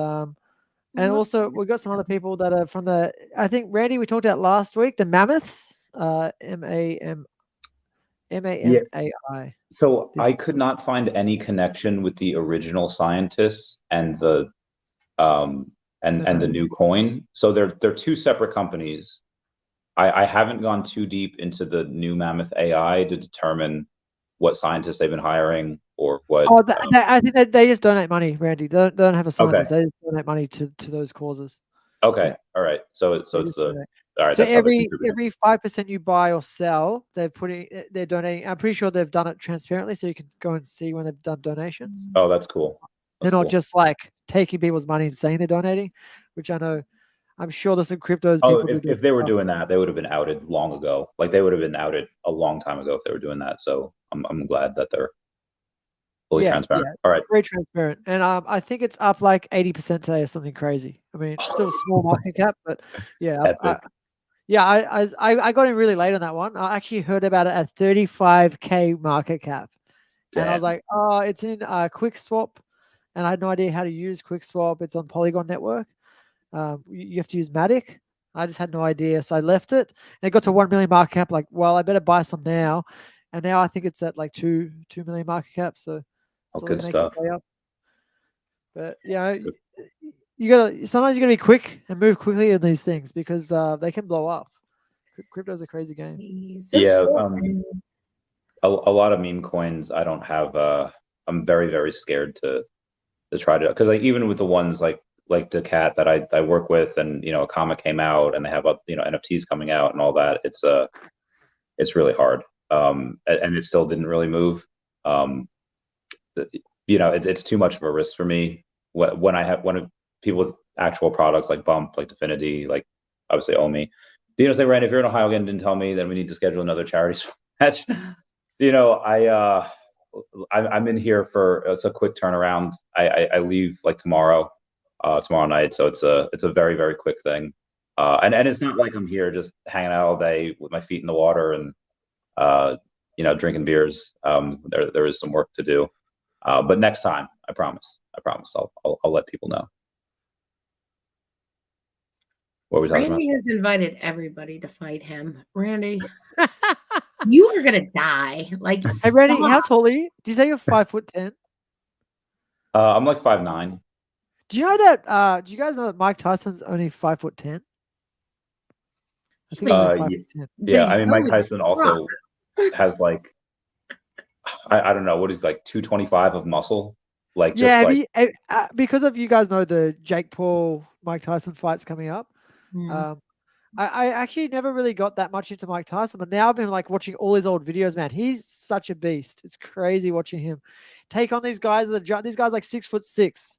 also we've got some other people that are from I think Randy, we talked about last week, the Mammoths, MAMAI. So I could not find any connection with the original scientists and the new coin. So they're 2 separate companies. I haven't gone too deep into the new Mammoth AI to determine what scientists they've been hiring or what. Oh, I think that they just donate money, Randy. They don't have a scientist. Okay. They just donate money to those causes. Okay. Yeah. All right. So it's all right. So every 5% you buy or sell, they're donating. I'm pretty sure they've done it transparently, so you can go and see when they've done donations. Oh, that's cool. They're not just like taking people's money and saying they're donating, which I know. I'm sure there's some cryptos. If they were doing that, they would have been outed long ago. Like they would have been outed a long time ago if they were doing that. So I'm glad that they're fully transparent. Yeah, all right, very transparent, and I think it's up like 80% today or something crazy. I mean, it's still a small market cap, but yeah, I got in really late on that one. I actually heard about it at 35K market cap, And I was Damn. like, oh, it's in Quick Swap, and I had no idea how to use Quick Swap. It's on Polygon Network. You have to use Matic. I just had no idea, so I left it. And it got to 1 million market cap. Like, well, I better buy some now. And now I think it's at like 2 million market cap. So Oh, slowly good making stuff. its way up. But you gotta sometimes you gotta be quick and move quickly in these things because they can blow up. Crypto's a crazy game. So Yeah, stupid. a lot of meme coins I don't have. I'm very, very scared to try to, because like even with the ones like Decat that I work with, and a comic came out and they have NFTs coming out and all that. It's really hard. And it still didn't really move. It's too much of a risk for me when people with actual products like Bump, like Definity, like obviously OMI. Say, Ryan, if you're in Ohio again, didn't tell me, then we need to schedule another charity match. I'm in here it's a quick turnaround. I leave like tomorrow night, so it's a very, very quick thing. And it's not like I'm here just hanging out all day with my feet in the water and drinking beers. There is some work to do. But next time, I promise I'll let people know. What are we talking about? Randy has invited everybody to fight him. Randy, you are gonna die. Like, Hey, Randy, stop. how tall are you? Do you say you're 5'10"? I'm like 5'9". Do you know that? Do you guys know that Mike Tyson's only 5'10"? I think he's like 5'10". Yeah, he's I mean, Mike really Tyson also has like, I don't know what he's like, 225 of muscle. Like, just Yeah, like, because of you guys know the Jake Paul Mike Tyson fights coming up. I actually never really got that much into Mike Tyson, but now I've been like watching all his old videos. Man, he's such a beast. It's crazy watching him take on these guys. These guys like 6'6",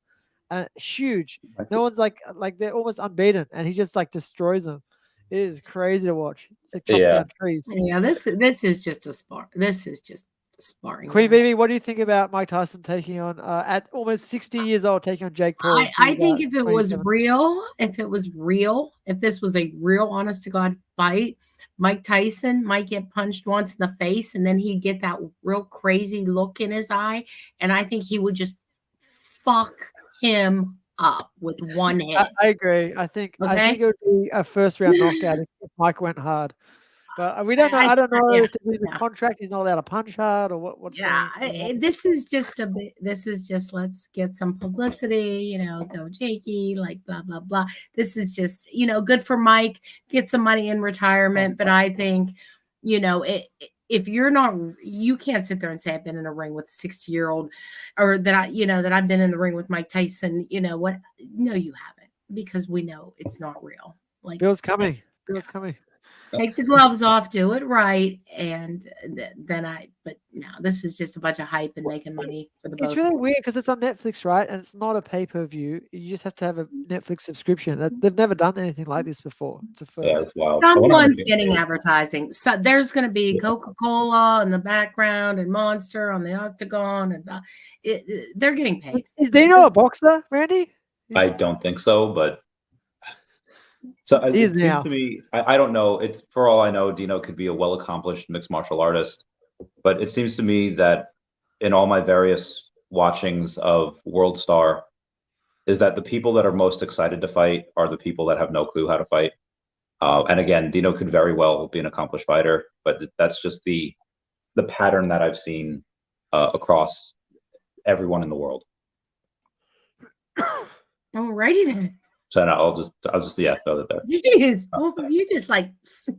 huge. No one's like they're almost unbeaten, and he just like destroys them. It is crazy to watch. It's like chopping down trees. Yeah, this is just a spar. This is just sparring. Queen VeVe, what do you think about Mike Tyson taking on at almost 60 years old, taking on Jake Paul? I think if it was real, if this was a real honest to God fight, Mike Tyson might get punched once in the face and then he'd get that real crazy look in his eye. And I think he would just fuck him up with one hit. I agree. I think it would be a first round knockout if Mike went hard. But we don't know. I don't know if there's a contract. He's not allowed to punch hard or what's going on. This is just let's get some publicity, go Jakey, like blah, blah, blah. This is just, good for Mike, get some money in retirement. But I think, if you're not, you can't sit there and say I've been in a ring with a 60-year-old or that I've been in the ring with Mike Tyson. What? No, you haven't, because we know it's not real. Like, Bill's coming. Bill's coming. Take the gloves off, do it right, and but no, this is just a bunch of hype and making money for the both. It's really weird because it's on Netflix, right? And it's not a pay-per-view. You just have to have a Netflix subscription. They've never done anything like this before. It's a first. Yeah, it's wild. Someone's getting advertising. So there's going to be Coca-Cola in the background and Monster on the Octagon, and they're getting paid. Is Dino a boxer, Randy? I don't think so, but so it seems to me, I don't know. It's, for all I know, Dino could be a well-accomplished mixed martial artist, but it seems to me that in all my various watchings of World Star, is that the people that are most excited to fight are the people that have no clue how to fight. And again, Dino could very well be an accomplished fighter, but that's just the pattern that I've seen across everyone in the world. Alrighty then. So no, I'll just throw that there. Jeez, you just like. So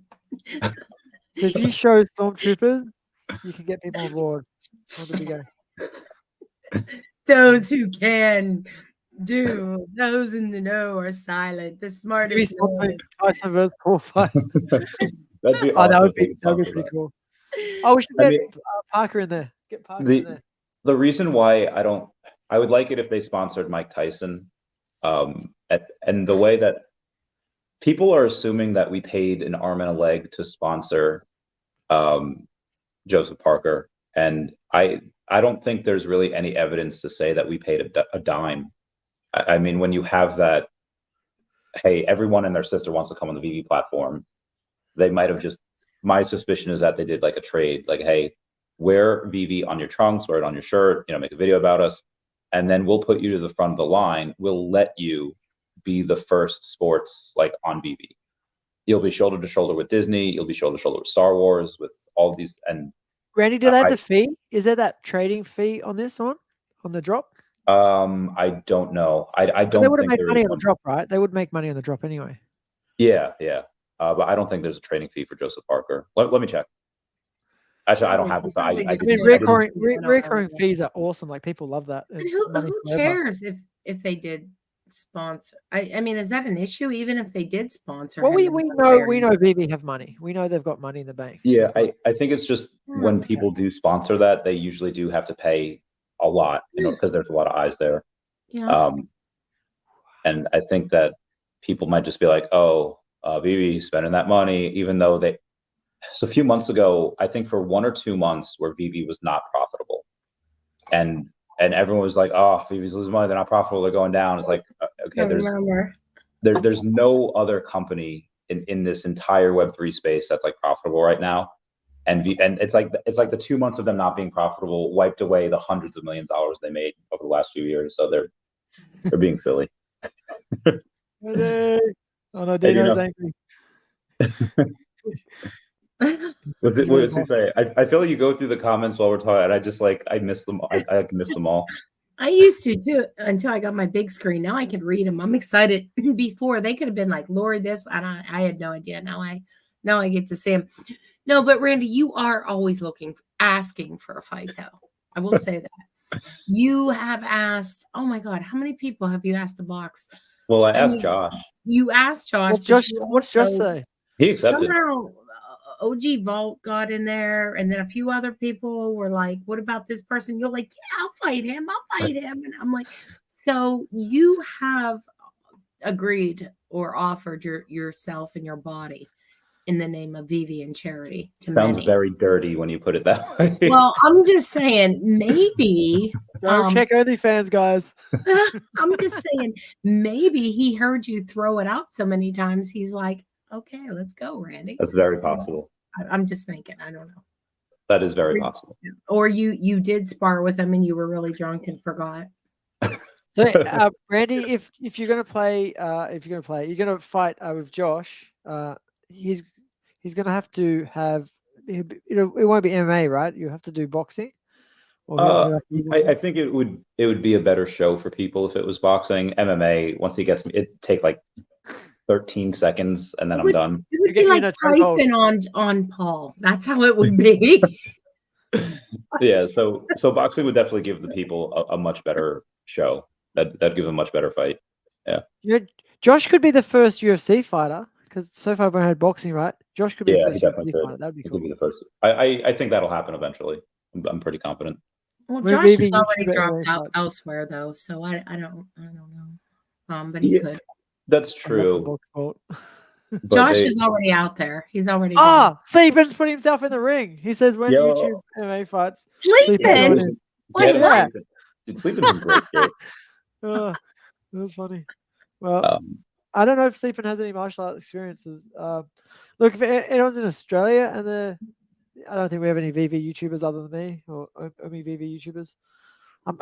if you show Stormtroopers, you can get people on board. Those who can do, those in the know are silent. The smartest. Tyson versus Paul fight. That'd be that would be pretty cool. Oh, we should get Parker in there. Get Parker in there. The reason why I would like it if they sponsored Mike Tyson. And the way that people are assuming that we paid an arm and a leg to sponsor Joseph Parker, and I don't think there's really any evidence to say that we paid a dime. I mean, when you have that, hey, everyone and their sister wants to come on the VeVe platform, they might have just. My suspicion is that they did like a trade, like, hey, wear VeVe on your trunks, wear it on your shirt, make a video about us, and then we'll put you to the front of the line. We'll let you be the first sports like on VeVe. You'll be shoulder to shoulder with Disney. You'll be shoulder to shoulder with Star Wars, with all of these. And Randy, do they have the fee? Is there that trading fee on this one, on the drop? I don't know. I don't. They would have think made there money is on the one. drop, right? They would make money on the drop anyway. Yeah. But I don't think there's a trading fee for Joseph Parker. Let me check. Actually, I don't have this. I mean, recurring fees are awesome. Like people love that. And who cares if they did sponsor? I mean, is that an issue? Even if they did sponsor? Well, we know VeVe have money. We know they've got money in the bank. Yeah, I think it's just when people do sponsor that, they usually do have to pay a lot, because there's a lot of eyes there. Yeah. And I think that people might just be like, oh, VeVe spending that money, even though so a few months ago, I think for 1 or 2 months where VeVe was not profitable, and everyone was like, oh, VeVe's losing money, they're not profitable, they're going down. It's like, okay, there's no other company in this entire Web3 space that's like profitable right now. And it's like the 2 months of them not being profitable wiped away the hundreds of millions of dollars they made over the last few years. So they're being silly. Oh no, Dino's angry. What does he say? I feel like you go through the comments while we're talking, and I just I missed them. I missed them all. I used to too, until I got my big screen. Now I can read them. I'm excited. Before they could have been like, Lori, this, and I had no idea. Now I get to see them. No, but Randy, you are always asking for a fight, though. I will say that. You have asked, oh my God, how many people have you asked to box? Well, I asked Josh. You asked Josh. What's Josh say? He accepted. Somehow OG Vault got in there, and then a few other people were like, what about this person? You're like, yeah, I'll fight him. And I'm like, so you have agreed or offered yourself and your body in the name of VeVe and charity. Sounds very dirty when you put it that way. Well, I'm just saying, maybe. Don't check OnlyFans, guys. I'm just saying, maybe he heard you throw it out so many times. He's like, okay, let's go, Randy. That's very possible. I'm just thinking. I don't know. That is very possible. Or you did spar with him and you were really drunk and forgot. So, Randy, if you're gonna play, you're gonna fight with Josh. He's gonna have to have. It won't be MMA, right? You have to do boxing. I think it would be a better show for people if it was boxing. MMA, once he gets me, it take like 13 seconds and then I'm done. It would be like Tyson on Paul. That's how it would be. Yeah, so boxing would definitely give the people a much better show. That'd give a much better fight. Yeah. Josh could be the first UFC fighter because so far we had boxing, right? Josh could be the first UFC fighter. That'd be cool. Be the first. I think that'll happen eventually. I'm pretty confident. Well, Josh has already dropped out elsewhere though, so I don't know. But he could. That's true. Josh is already out there. He's already. Sleepin's put himself in the ring. He says when YouTube MMA fights. Sleepin'? Wait, what? Dude, Sleepin's in great shape. That's funny. Well, I don't know if Sleepin has any martial arts experiences. Look, if anyone's in Australia and I don't think we have any VeVe YouTubers other than me or OMI VeVe YouTubers. I'm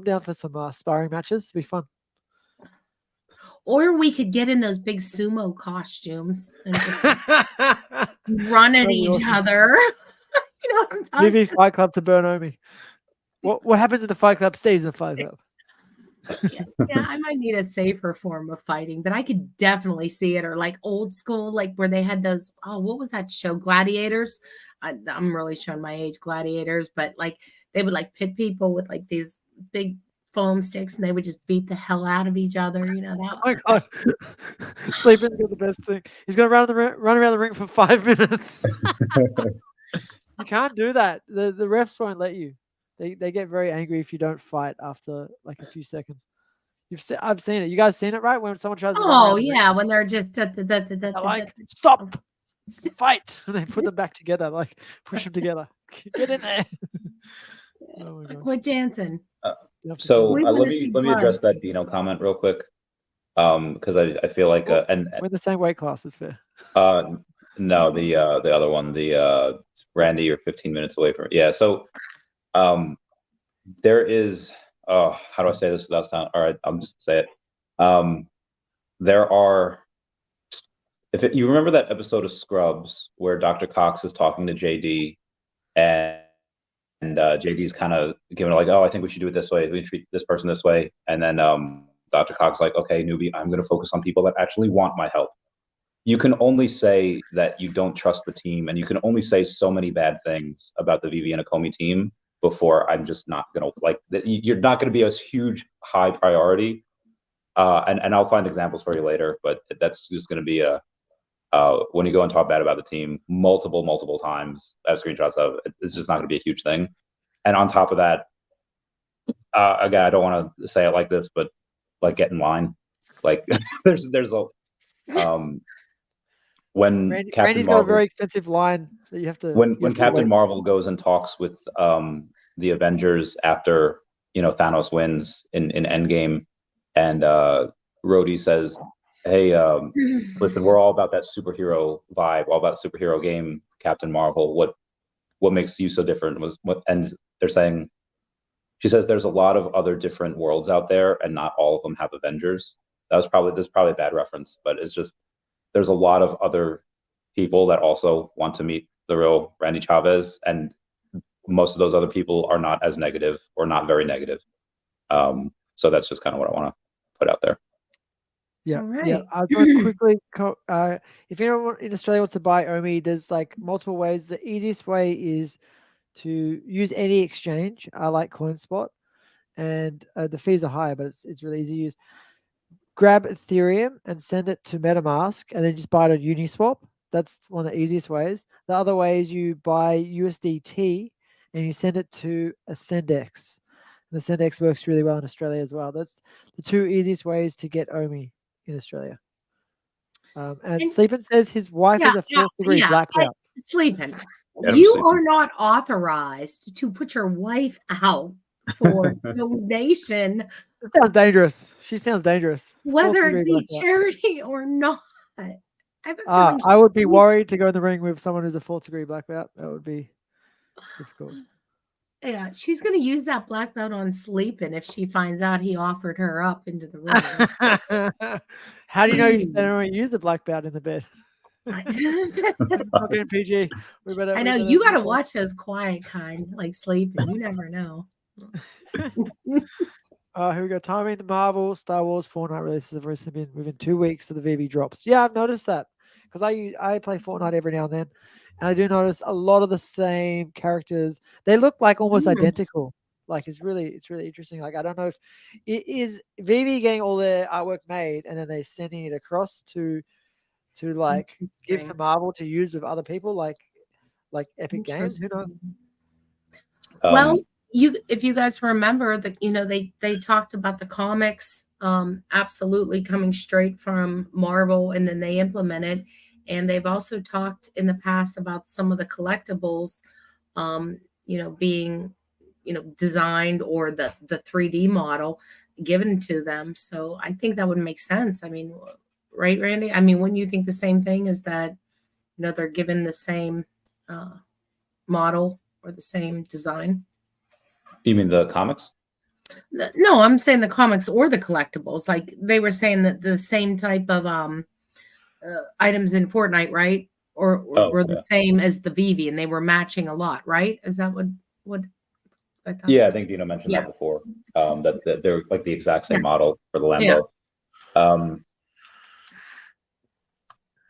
down for some sparring matches. It'd be fun. Or we could get in those big sumo costumes and just run at each other. You know what I'm talking VeVe Fight Club to burn OMI. What happens in the Fight Club stays in the Fight Club. Yeah, I might need a safer form of fighting, but I could definitely see it. Or like old school, like where they had those, what was that show? Gladiators. I'm really showing my age, Gladiators, but like they would like pit people with like these big foam sticks and they would just beat the hell out of each other. You know that. Oh my God. Sleeping's got the best thing. He's gonna run around the ring for 5 minutes. You can't do that. The refs won't let you. They get very angry if you don't fight after like a few seconds. I've seen it. You guys seen it, right? When someone tries to when they're just like stop, fight, and they put them back together, like push them together. Get in there. Oh my God. Quit dancing. So let me address that Dino comment real quick, because I feel like we're in the same weight class. Is fair. No, the other one, the Randy, you're 15 minutes away from it. Yeah. So there is, how do I say this without sound? All right, I'll just say it. There are, you remember that episode of Scrubs where Dr. Cox is talking to JD and JD's kind of giving like, oh, I think we should do it this way. We treat this person this way. And then Dr. Cox like, okay, newbie, I'm going to focus on people that actually want my help. You can only say that you don't trust the team, and you can only say so many bad things about the VeVe and Ecomi team before I'm just not going to like, you're not going to be a huge high priority. And I'll find examples for you later, but that's just going to be when you go and talk bad about the team multiple times, I have screenshots of it. It's just not going to be a huge thing. And on top of that, again, I don't want to say it like this, but like, get in line. Like there's a when Randy's got a very expensive line that you have to. When Captain Marvel goes and talks with the Avengers after Thanos wins in Endgame, and Rhodey says, hey, listen, we're all about that superhero vibe, all about superhero game, Captain Marvel. What makes you so different? And they're saying, she says there's a lot of other different worlds out there, and not all of them have Avengers. There's probably a bad reference, but it's just, there's a lot of other people that also want to meet the real Randy Chavez, and most of those other people are not as negative or not very negative. So that's just kind of what I want to put out there. Yeah, right. yeah. I'll go quickly. If anyone in Australia wants to buy OMI, there's like multiple ways. The easiest way is to use any exchange. I like CoinSpot, and the fees are higher, but it's really easy to use. Grab Ethereum and send it to MetaMask, and then just buy it on Uniswap. That's one of the easiest ways. The other way is you buy USDT and you send it to Ascendex. And Ascendex works really well in Australia as well. That's the two easiest ways to get OMI in Australia. And Sleepin says his wife is a fourth-degree black belt. Sleepin, you are not authorized to put your wife out for donation. It sounds dangerous. She sounds dangerous. Whether it be charity or not. I would be worried to go in the ring with someone who's a fourth-degree black belt. That would be difficult. Yeah, she's going to use that black belt on Sleepin if she finds out he offered her up into the ring. How do you know you don't use the black belt in the bed? Okay, PG. I know you got to watch those quiet kind, like Sleepin. You never know. Here we go. Timing the Marvel, Star Wars, Fortnite releases have recently been within 2 weeks of the VeVe drops. Yeah, I've noticed that because I play Fortnite every now and then, and I do notice a lot of the same characters. They look like almost identical. Like it's really interesting. Like I don't know if it is VeVe getting all their artwork made and then they're sending it across to like give to Marvel to use with other people, like Epic Games. Who knows? Well, if you guys remember that, they talked about the comics absolutely coming straight from Marvel, and then they implemented, and they've also talked in the past about some of the collectibles being designed, or the 3D model given to them. So I think that would make sense. I mean, right, Randy? I mean, wouldn't you think the same thing, is that they're given the same model or the same design? You mean the comics? No, I'm saying the comics or the collectibles. Like they were saying that the same type of items in Fortnite, right? Or were the same as the VeVe, and they were matching a lot, right? Is that what I thought? Yeah, I think Dino mentioned that before. That they're like the exact same model for the Lambo. Yeah.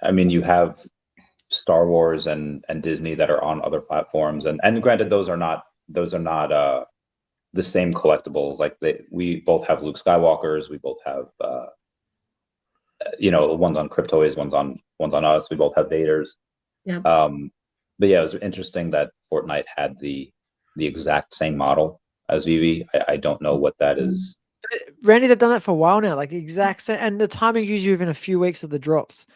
I mean, you have Star Wars and Disney that are on other platforms, and granted, those are not the same collectibles. Like we both have Luke Skywalkers, we both have one's on Cryptoys, one's on us. We both have Vaders. Yeah. But yeah, it was interesting that Fortnite had the exact same model as VeVe. I don't know what that is. Randy, they've done that for a while now, like the exact same, and the timing is usually within a few weeks of the drops.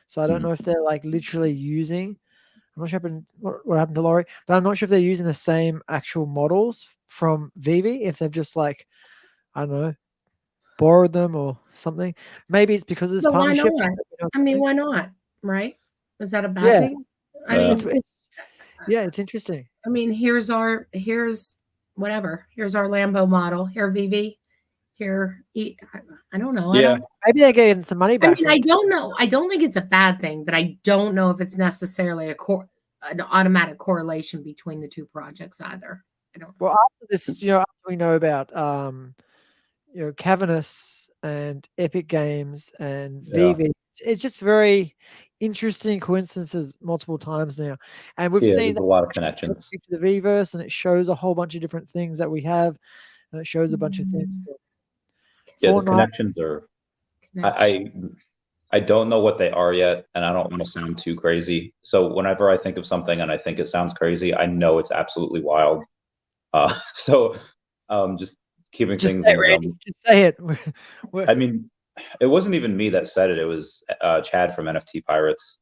So I don't know if they're like literally using. I'm not sure what happened to Laurie, but I'm not sure if they're using the same actual models from VeVe. If they've just like, I don't know, borrowed them or something. Maybe it's because of this partnership. Why not? I mean, why not? Right? Was that a bad thing? I mean, Yeah, it's interesting. I mean, here's whatever. Here's our Lambo model. Here, VeVe. Here, I don't know. Yeah. Maybe they're getting some money I back. mean, I don't know. I don't think it's a bad thing, but I don't know if it's necessarily an automatic correlation between the two projects either. I don't know. Well, after this, after we know about Cavernous and Epic Games and VeVe, it's just very interesting coincidences multiple times now, and we've seen there's a lot of connections to the VeVerse, and it shows a whole bunch of different things that we have, and it shows a bunch of things. Yeah, the connections are. I don't know what they are yet, and I don't want to sound too crazy. So whenever I think of something and I think it sounds crazy, I know it's absolutely wild. So just keeping things in the realm. Just say it. I mean, it wasn't even me that said it. It was Chad from NFT Pirates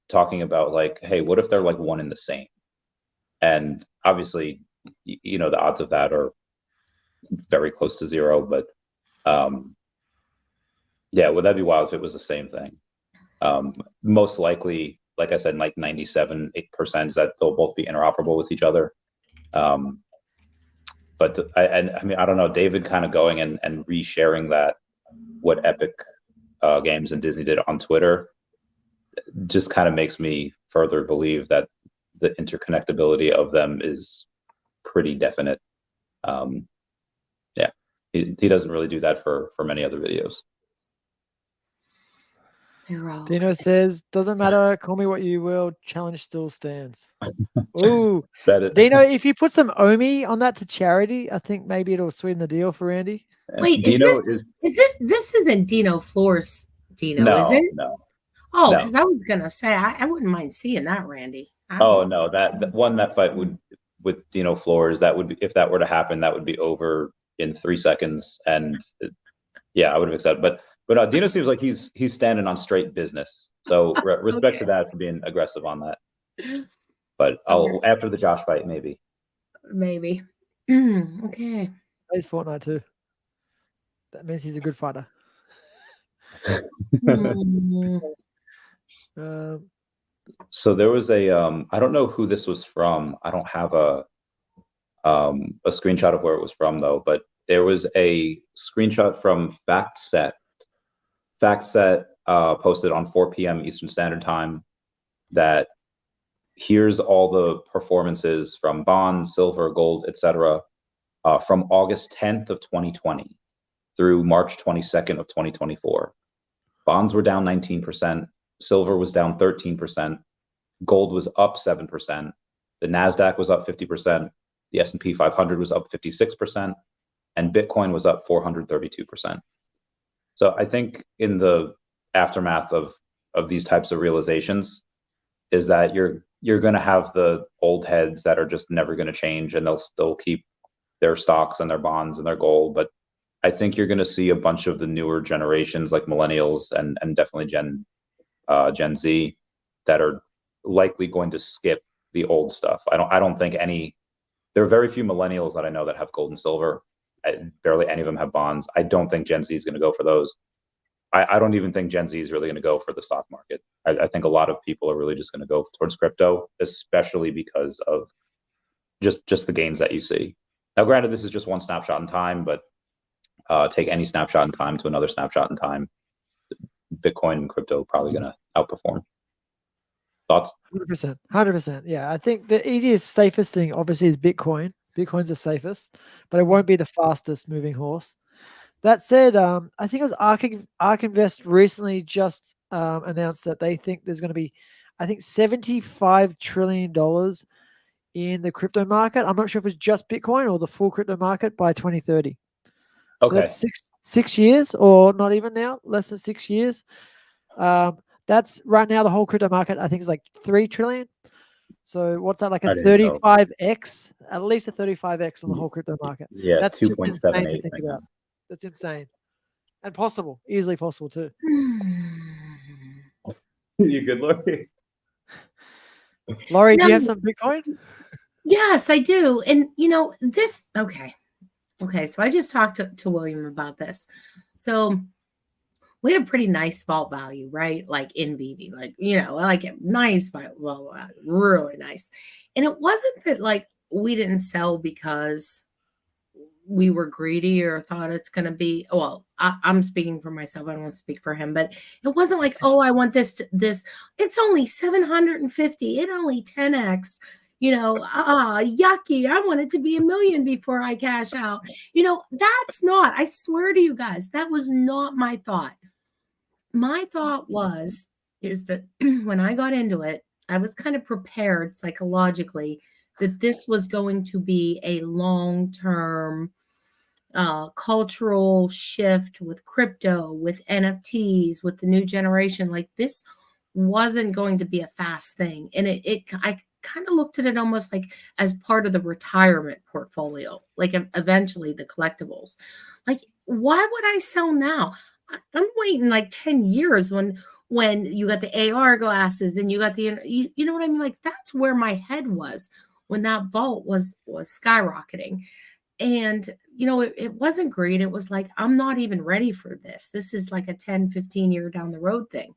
talking about like, hey, what if they're like one and the same? And obviously, the odds of that are very close to zero, but yeah, would that be wild if it was the same thing? Most likely, like I said, like 97% is that they'll both be interoperable with each other. But I mean, I don't know, David kind of going and resharing that, what Epic Games and Disney did on Twitter, just kind of makes me further believe that the interconnectability of them is pretty definite. Yeah, he doesn't really do that for many other videos. Dino says, doesn't matter, call me what you will, challenge still stands. Ooh. Dino, if you put some OMI on that to charity, I think maybe it'll sweeten the deal for Randy. Wait, Dino this isn't Dino Floors, Dino, is it? No. Oh, because I was gonna say I wouldn't mind seeing that, Randy. No, that fight with Dino Floors, that would be, if that were to happen, that would be over in 3 seconds, and I would have accepted. But Dino seems like he's standing on straight business. So respect to that for being aggressive on that. But after the Josh fight, maybe. Maybe. Okay. Plays Fortnite too. That means he's a good fighter. So there was a I don't know who this was from. I don't have a screenshot of where it was from though, but there was a screenshot from Facet. Facet posted on 4 p.m. Eastern Standard Time that here's all the performances from bonds, silver, gold, etc. From August 10th of 2020 through March 22nd of 2024. Bonds were down 19%, silver was down 13%, gold was up 7%, the Nasdaq was up 50%, the S&P 500 was up 56%, and Bitcoin was up 432%. So I think in the aftermath of these types of realizations is that you're going to have the old heads that are just never going to change, and they'll still keep their stocks and their bonds and their gold. But I think you're going to see a bunch of the newer generations like millennials and definitely Gen Z that are likely going to skip the old stuff. I don't think there are very few millennials that I know that have gold and silver. Barely any of them have bonds. I don't think Gen Z is going to go for those. I don't even think Gen Z is really going to go for the stock market. I think a lot of people are really just going to go towards crypto, especially because of just the gains that you see. Now, granted, this is just one snapshot in time, but take any snapshot in time to another snapshot in time, Bitcoin and crypto are probably going to outperform. Thoughts? 100%. Yeah, I think the easiest, safest thing obviously is Bitcoin. Bitcoin's the safest, but it won't be the fastest moving horse. That said, I think it was ARK Invest recently just announced that they think there's going to be, I think, $75 trillion in the crypto market. I'm not sure if it's just Bitcoin or the full crypto market by 2030. So that's six years, or not even now, less than 6 years. That's right now the whole crypto market, I think, is like 3 trillion. So what's that, like a 35x? At least a 35x on the whole crypto market. Yeah, that's 2.78 to think about. That's insane. And possible, easily possible too. You good, Laurie? Laurie, do you have some Bitcoin? Yes, I do. And this, okay. So I just talked to William about this. So we had a pretty nice vault value, right? Like in VeVe, like, you know, like nice, well, really nice. And it wasn't that like we didn't sell because we were greedy or thought it's going to be, well, I'm speaking for myself. I don't want to speak for him, but it wasn't like, oh, I want this. It's only 750. It only 10x, you know, yucky. I want it to be 1 million before I cash out. You know, that's not, I swear to you guys, that was not my thought. My thought is that when I got into it, I was kind of prepared psychologically that this was going to be a long-term cultural shift with crypto, with NFTs, with the new generation. Like this wasn't going to be a fast thing. And I kind of looked at it almost like as part of the retirement portfolio, like eventually the collectibles. Like, why would I sell now? I'm waiting like 10 years when you got the AR glasses and you got the, you know what I mean? Like that's where my head was when that vault was skyrocketing. And, you know, it wasn't great. It was like, I'm not even ready for this. This is like a 10, 15 year down the road thing.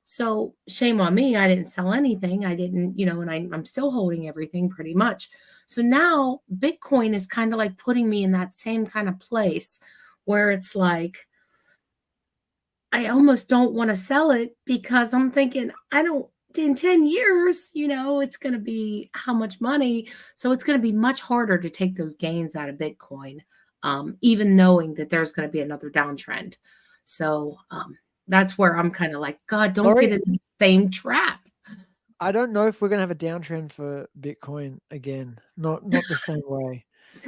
So shame on me. I didn't sell anything. I didn't, you know, and I'm still holding everything pretty much. So now Bitcoin is kind of like putting me in that same kind of place where it's like, I almost don't want to sell it because I'm thinking, in 10 years, you know, it's going to be how much money. So it's going to be much harder to take those gains out of Bitcoin, even knowing that there's going to be another downtrend. So that's where I'm kind of like, God, don't get in the same trap. I don't know if we're going to have a downtrend for Bitcoin again. Not the same way.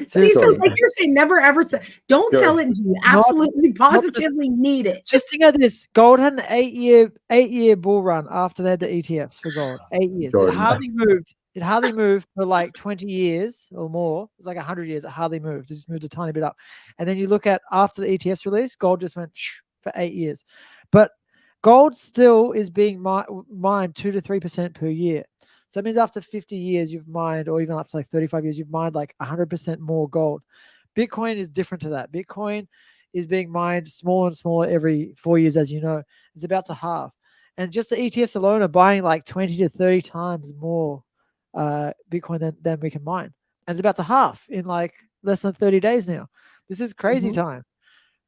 See, so like you're saying, never ever don't sell it until you absolutely positively need it. Just think of this: gold had an 8-year bull run after they had the ETFs for gold. 8 years. Jordan. It hardly moved for like 20 years or more. It was like 100 years. It hardly moved. It just moved a tiny bit up. And then you look at after the ETFs release, gold just went for 8 years. But gold still is being mined 2 to 3% per year. So that means after 50 years, you've mined, or even after like 35 years, you've mined like 100% more gold. Bitcoin is different to that. Bitcoin is being mined smaller and smaller every 4 years, as you know. It's about to halve. And just the ETFs alone are buying like 20 to 30 times more Bitcoin than we can mine. And it's about to halve in like less than 30 days now. This is crazy time.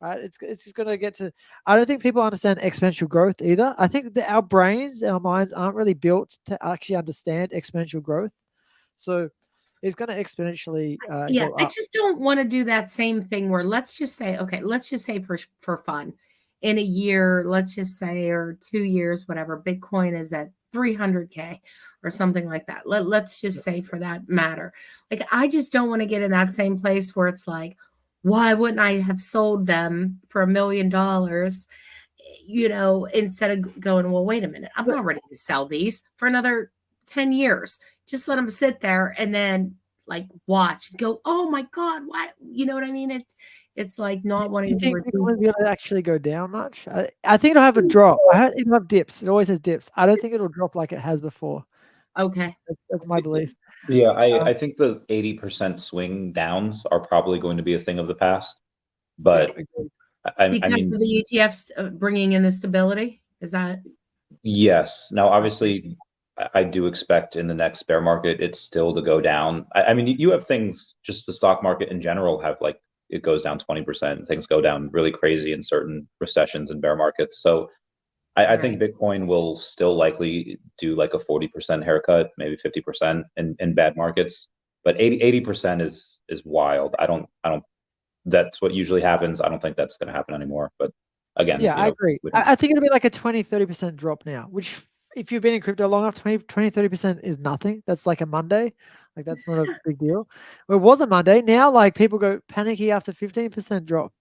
Right? It's just going to get to, I don't think people understand exponential growth either. I think that our brains, our minds aren't really built to actually understand exponential growth. So it's going to exponentially go up. I just don't want to do that same thing where let's just say for fun, in a year, let's just say, or 2 years, whatever, Bitcoin is at 300K or something like that. Let's just say for that matter. Like, I just don't want to get in that same place where it's like, why wouldn't I have sold them for $1 million, you know, instead of going, well, wait a minute, I'm not ready to sell these for another 10 years. Just let them sit there and then like watch, go, oh my God, why? You know what I mean? It's like not wanting to. You think Bitcoin's going to actually go down much? I think it'll have a drop. It'll have dips. It always has dips. I don't think it'll drop like it has before. Okay. That's my belief. Yeah, I think the 80% swing downs are probably going to be a thing of the past. But I mean, of the ETFs bringing in the stability, is that? Yes. Now, obviously, I do expect in the next bear market it's still to go down. I mean, you have things, just the stock market in general have like it goes down 20%. Things go down really crazy in certain recessions and bear markets. So I think Bitcoin will still likely do like a 40% haircut, maybe 50% in bad markets. But 80% is wild. I don't that's what usually happens. I don't think that's going to happen anymore. But again, yeah, I agree. I think it'll be like a 20-30% drop now, which if you've been in crypto long enough, 20-30% is nothing. That's like a Monday. Like that's not a big deal. Well, it was a Monday. Now like people go panicky after 15% drop.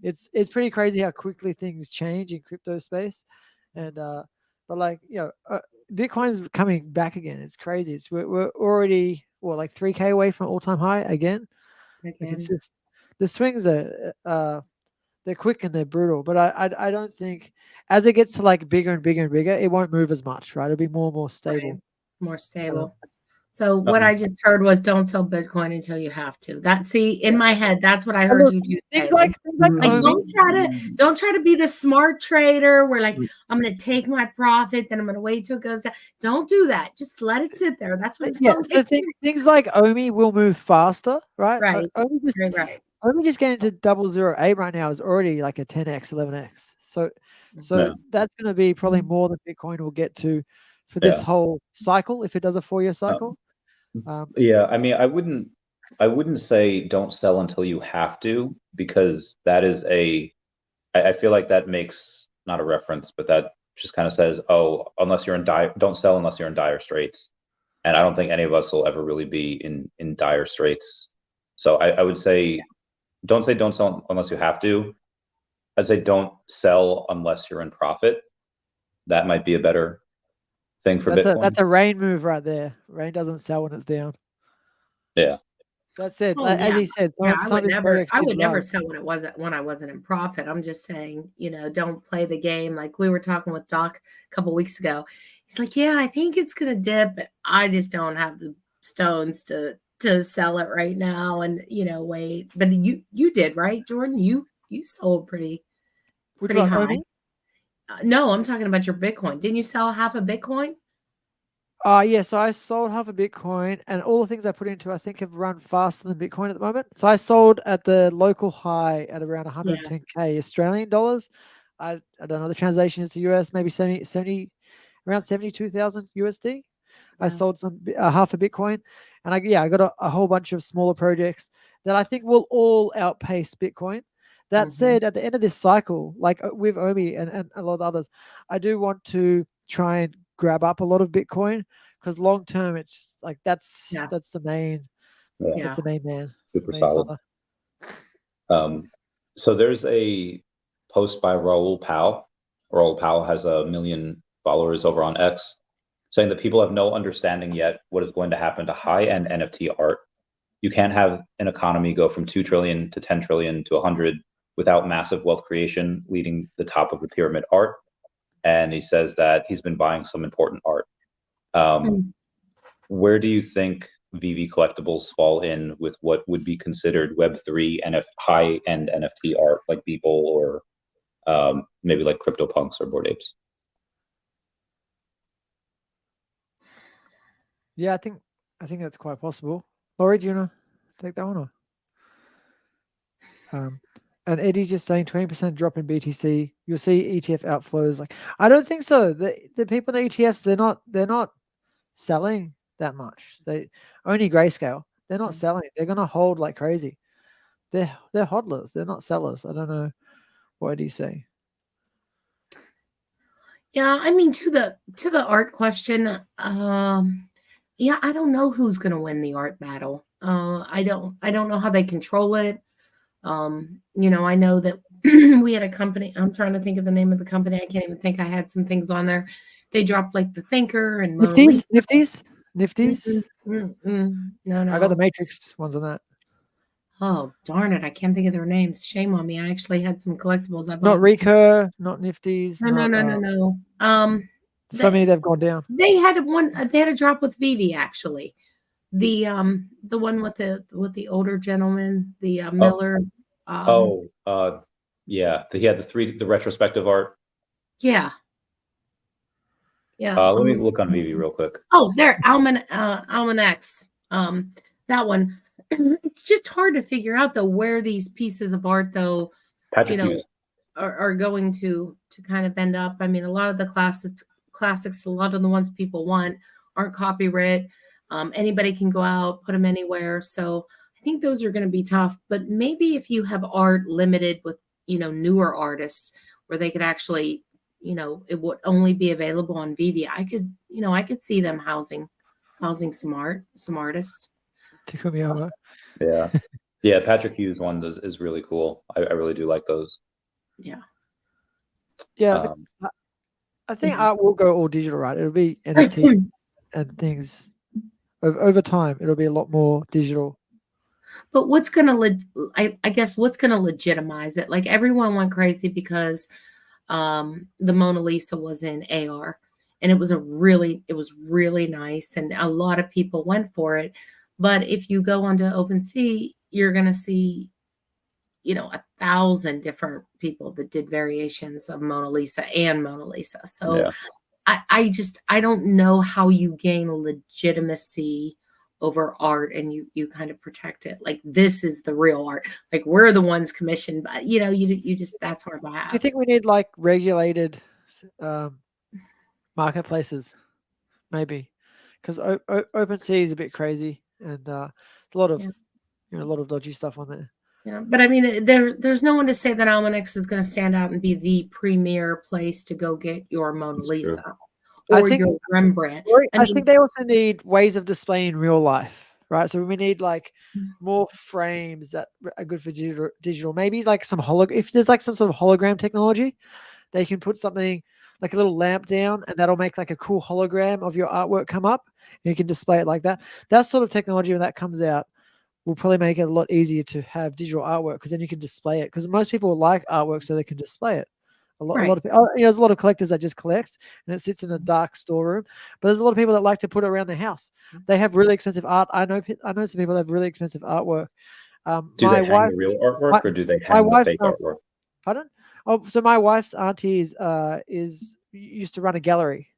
It's pretty crazy how quickly things change in crypto space. And but like, you know, Bitcoin's coming back again. It's crazy. We're already like 3K away from all-time high again. Like it's just the swings are they're quick and they're brutal. But I don't think as it gets to like bigger and bigger and bigger, it won't move as much, right? It'll be more and more stable. Right. More stable. So what I just heard was don't sell Bitcoin until you have to. In my head, that's what I heard look, you do. things Say. like Like, OMI. don't try to be the smart trader where like I'm gonna take my profit, then I'm gonna wait till it goes down. Don't do that. Just let it sit there. That's what it's called. So things like OMI will move faster, right? Right. OMI just getting to 0.008 right now is already like a 10x, 11x. So that's going to be probably more than Bitcoin will get to for this whole cycle if it does a 4-year cycle. Yeah, I mean, I wouldn't say don't sell until you have to, because that is I feel like that makes not a reference, but that just kind of says, oh, unless you're in don't sell unless you're in dire straits. And I don't think any of us will ever really be in dire straits. So I would say don't sell unless you have to. I'd say don't sell unless you're in profit. That might be a better thing for Bitcoin. That's a rain move right there. Rain doesn't sell when it's down. Yeah. That's it. As he said, I would never sell when I wasn't in profit. I'm just saying, don't play the game. Like we were talking with Doc a couple weeks ago. He's like, yeah, I think it's gonna dip, but I just don't have the stones to sell it right now and wait. But you did, right, Jordan? You sold pretty high. No, I'm talking about your Bitcoin. Didn't you sell half a Bitcoin? Yeah, so I sold half a Bitcoin, and all the things I put into, I think, have run faster than Bitcoin at the moment. So I sold at the local high at around 110K Australian dollars. I don't know the translation is to US, maybe 70 around 72,000 USD. I sold half a Bitcoin, and I got a whole bunch of smaller projects that I think will all outpace Bitcoin. That said, at the end of this cycle, like with OMI and a lot of others, I do want to try and grab up a lot of Bitcoin, because long term it's like that's the main that's the main man. Super solid. So there's a post by Raoul Pal. Raoul Pal has 1 million followers over on X, saying that people have no understanding yet what is going to happen to high-end NFT art. You can't have an economy go from 2 trillion to 10 trillion to 100 without massive wealth creation leading the top of the pyramid art. And he says that he's been buying some important art. Where do you think VeVe collectibles fall in with what would be considered Web3 and high-end NFT art, like Beeple or maybe like CryptoPunks or Bored Apes? Yeah, I think that's quite possible. Laurie, do you want to take that one? And Eddie just saying 20% drop in BTC. You'll see ETF outflows. Like, I don't think so. The people in the ETFs, they're not selling that much. They only Grayscale. They're not selling. They're gonna hold like crazy. They're hodlers. They're not sellers. I don't know. What do you say? Yeah, I mean to the art question. Yeah, I don't know who's gonna win the art battle. I don't know how they control it. I know that we had a company. I'm trying to think of the name of the company. I can't even think. I had some things on there. They dropped like the Thinker and Nifties. No. I got the Matrix ones on that. Oh, darn it. I can't think of their names. Shame on me. I actually had some collectibles. I bought. Not Recur, not Nifties. No. So many they've gone down. They had a drop with VeVe actually. The one with the older gentleman, the Miller. Yeah. He had the retrospective art. Yeah. Let me look on VeVe real quick. Oh, there, Almanacs. That one. It's just hard to figure out though where these pieces of art though, Patrick Hughes are going to kind of end up. I mean, a lot of the classics, a lot of the ones people want aren't copyright. Anybody can go out, put them anywhere. So I think those are going to be tough. But maybe if you have art limited with newer artists where they could actually, it would only be available on VeVe. I could see them housing some artists. Tickle me over. Yeah. Patrick Hughes one is really cool. I really do like those. Yeah. I think art will go all digital, right? It'll be NFT and things. Over time, it'll be a lot more digital. But what's gonna legitimize it? Like everyone went crazy because the Mona Lisa was in AR, and it was really nice, and a lot of people went for it. But if you go onto OpenSea, you're going to see, 1,000 different people that did variations of Mona Lisa and Mona Lisa. So Yeah. I don't know how you gain legitimacy over art, and you kind of protect it. Like, this is the real art. Like, we're the ones commissioned, but you just, that's hard to have. Do you think we need like regulated marketplaces? Maybe, because OpenSea is a bit crazy, and a lot of a lot of dodgy stuff on there. Yeah, but I mean, there's no one to say that Almanax is going to stand out and be the premier place to go get your Mona Lisa or your Rembrandt. I think they also need ways of displaying real life, right? So we need like more frames that are good for digital. Maybe like some if there's like some sort of hologram technology, they can put something like a little lamp down, and that'll make like a cool hologram of your artwork come up, and you can display it like that. That sort of technology, when that comes out, will probably make it a lot easier to have digital artwork, because then you can display it. Because most people like artwork so they can display it. A lot of people, there's a lot of collectors that just collect, and it sits in a dark storeroom. But there's a lot of people that like to put it around their house. They have really expensive art. I know some people that have really expensive artwork. Do they hang the real artwork, or do they hang the fake artwork? Pardon? Oh, so my wife's auntie used to run a gallery.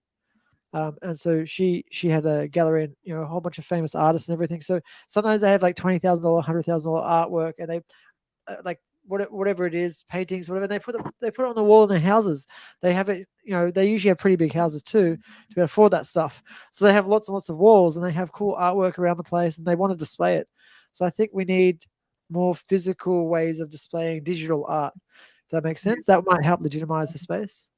And so she had a gallery and a whole bunch of famous artists and everything. So sometimes they have like $20,000, $100,000 artwork, and they like whatever it is, paintings, whatever. They put it on the wall in their houses. They have it. They usually have pretty big houses too to afford that stuff. So they have lots and lots of walls, and they have cool artwork around the place, and they want to display it. So I think we need more physical ways of displaying digital art. If that makes sense, that might help legitimize the space.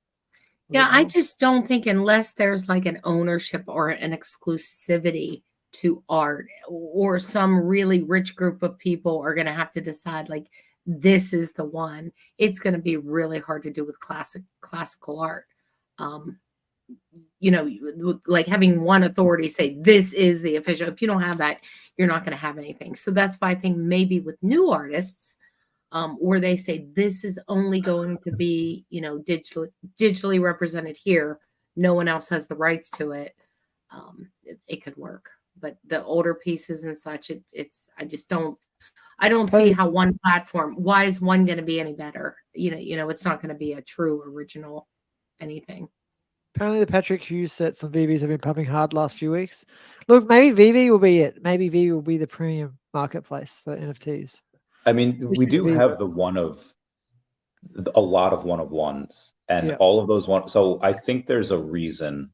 Yeah, I just don't think, unless there's like an ownership or an exclusivity to art, or some really rich group of people are going to have to decide like, this is the one, it's going to be really hard to do with classical art. Like having one authority say this is the official. If you don't have that, you're not going to have anything. So that's why I think maybe with new artists, or they say this is only going to be, digitally represented here. No one else has the rights to it. It could work, but the older pieces and such, I don't see how one platform. Why is one going to be any better? It's not going to be a true original anything. Apparently, the Patrick Hughes sets on VeVes have been pumping hard last few weeks. Look, maybe VeVe will be it. Maybe VeVe will be the premium marketplace for NFTs. I mean, we do have a lot of one-of-ones, and all of those So I think there's a reason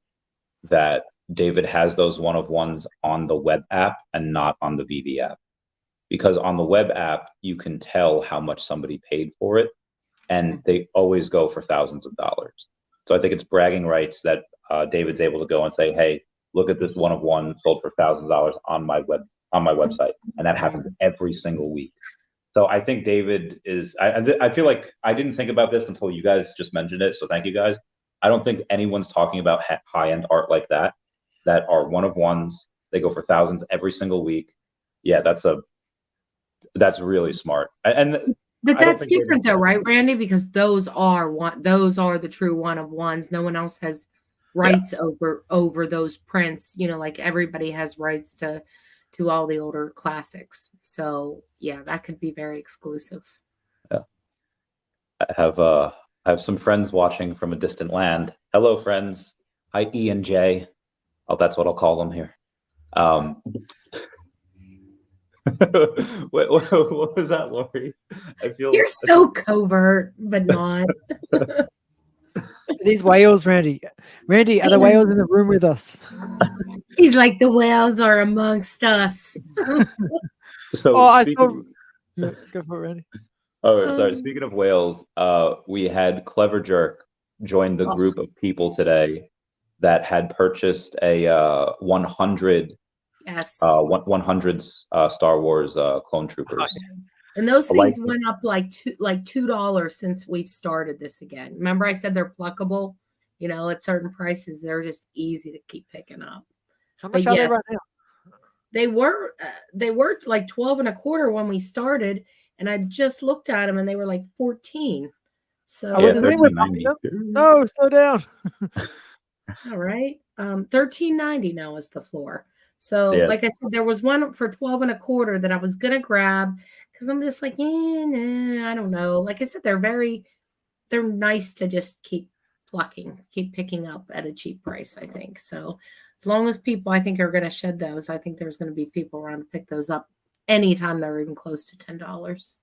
that David has those one-of-ones on the web app and not on the VeVe app, because on the web app you can tell how much somebody paid for it, and they always go for thousands of dollars. So I think it's bragging rights that David's able to go and say, "Hey, look at this one-of-one sold for $1,000 on my website," and that happens every single week. So I think David is. I feel like I didn't think about this until you guys just mentioned it. So thank you guys. I don't think anyone's talking about high-end art like that are one-of-ones. They go for thousands every single week. Yeah, that's really smart. But that's different though, right, Randy? Because those are the true one-of-ones. No one else has rights over those prints. Like everybody has rights to all the older classics. So yeah, that could be very exclusive. Yeah. I have some friends watching from a distant land. Hello, friends. Hi, E and J. Oh, that's what I'll call them here. What was that, Lori? You're so covert, but not. These whales, Randy. Randy, are the whales in the room with us? He's like, the whales are amongst us. So go for it, Randy. Oh, sorry. Speaking of whales, we had Clever Jerk join the group of people today that had purchased a 100 Star Wars clone troopers. And those things went up like $2 since we've started this again. Remember I said they're pluckable? At certain prices, they're just easy to keep picking up. How much are they right now? They were like 12 and a quarter when we started, and I just looked at them and they were like 14. So $13.90. No, slow down. All right. $13.90 now is the floor. So, Yeah. like I said, there was one for 12 and a quarter that I was gonna grab because I'm just like, nah, I don't know. Like I said, they're nice to just keep keep picking up at a cheap price, I think. So as long as people I think are gonna shed those, I think there's gonna be people around to pick those up anytime they're even close to $10.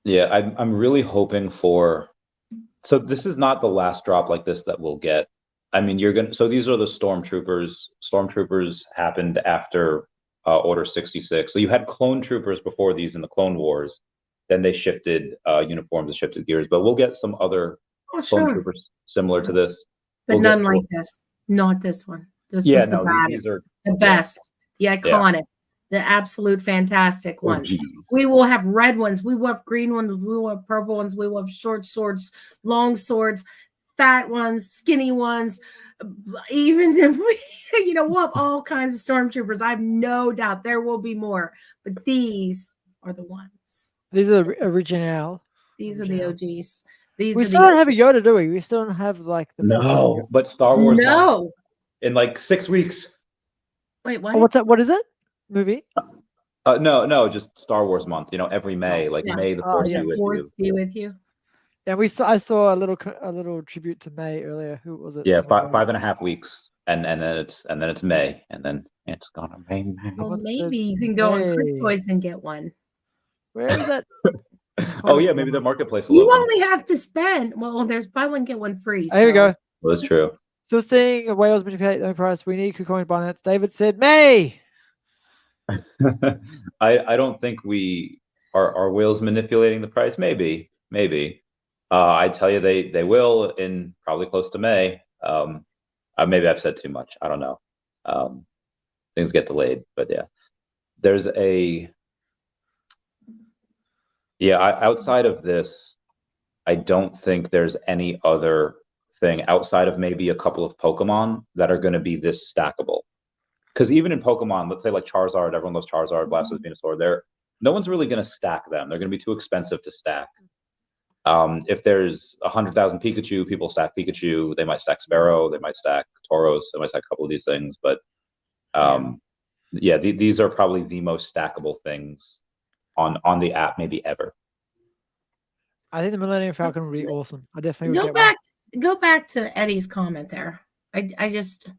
Yeah, I'm really hoping for. So this is not the last drop like this that we'll get. I mean, so these are the Stormtroopers. Stormtroopers happened after Order 66. So you had clone troopers before these in the Clone Wars. Then they shifted uniforms and shifted gears. But we'll get some other Oh, clone sure. troopers similar to this. But We'll none get like this. Not this one. This yeah, one's the no, these baddest, are the yeah, best, the yeah. iconic, the absolute fantastic Oh, ones. geez. We will have red ones. We will have green ones. We will have purple ones. We will have short swords, long swords, fat ones, skinny ones. Even if we, we'll have all kinds of stormtroopers. I have no doubt there will be more. But these are the ones. These are the original. These are the OGs. These We are still the don't have a Yoda, do we? We still don't have like the proper No, Yoda. but Star Wars month No. in like 6 weeks. Wait, what? Oh, what's that? What is it? Movie? No, just Star Wars month. Every May, like Yeah. May the Oh, Force yeah. be with Fourth you. be with you. Yeah, I saw a little tribute to May earlier. Who was it? Yeah, Someone 5.5 weeks, and then it's May, and then it's gonna rain. Well, Someone said maybe you can go on Quick May. Choice and get one. Where is that? Oh yeah, maybe the marketplace will You open. only have to spend. Well, there's buy one get one free. There we go. Well, that's true. Still seeing Wales manipulate the price. We need KuCoin bonnets. David said May. I don't think we are whales manipulating the price. Maybe. I tell you, they will in probably close to May. Maybe I've said too much. I don't know. Things get delayed, but yeah, there's outside of this, I don't think there's any other thing outside of maybe a couple of Pokemon that are going to be this stackable. Because even in Pokemon, let's say like Charizard, everyone loves Charizard, Blastoise, Venusaur. No one's really going to stack them. They're going to be too expensive to stack. If there's 100,000 Pikachu, people stack Pikachu. They might stack Sparrow. They might stack Tauros. They might stack a couple of these things. But these are probably the most stackable things on the app maybe ever. I think the Millennium Falcon would be awesome. I definitely would go back to Eddie's comment there. I just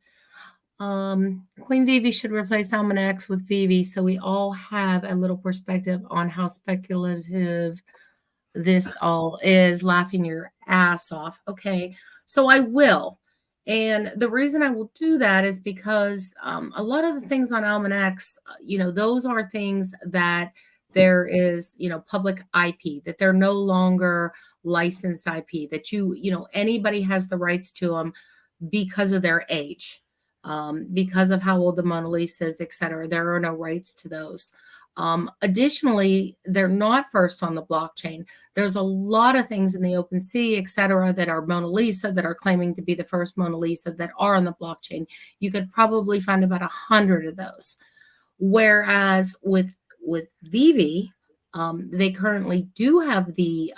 Queen VeVe should replace Almanacs with VeVe so we all have a little perspective on how speculative this all is, laughing your ass off. Okay, so I will. And the reason I will do that is because a lot of the things on Almanacs, those are things that there is, public IP, that they're no longer licensed IP, that anybody has the rights to them because of their age, because of how old the Mona Lisa is, et cetera. There are no rights to those. Additionally, they're not first on the blockchain. There's a lot of things in the OpenSea, et cetera, that are Mona Lisa, that are claiming to be the first Mona Lisa that are on the blockchain. You could probably find about 100 of those. Whereas with VeVe, they currently do have the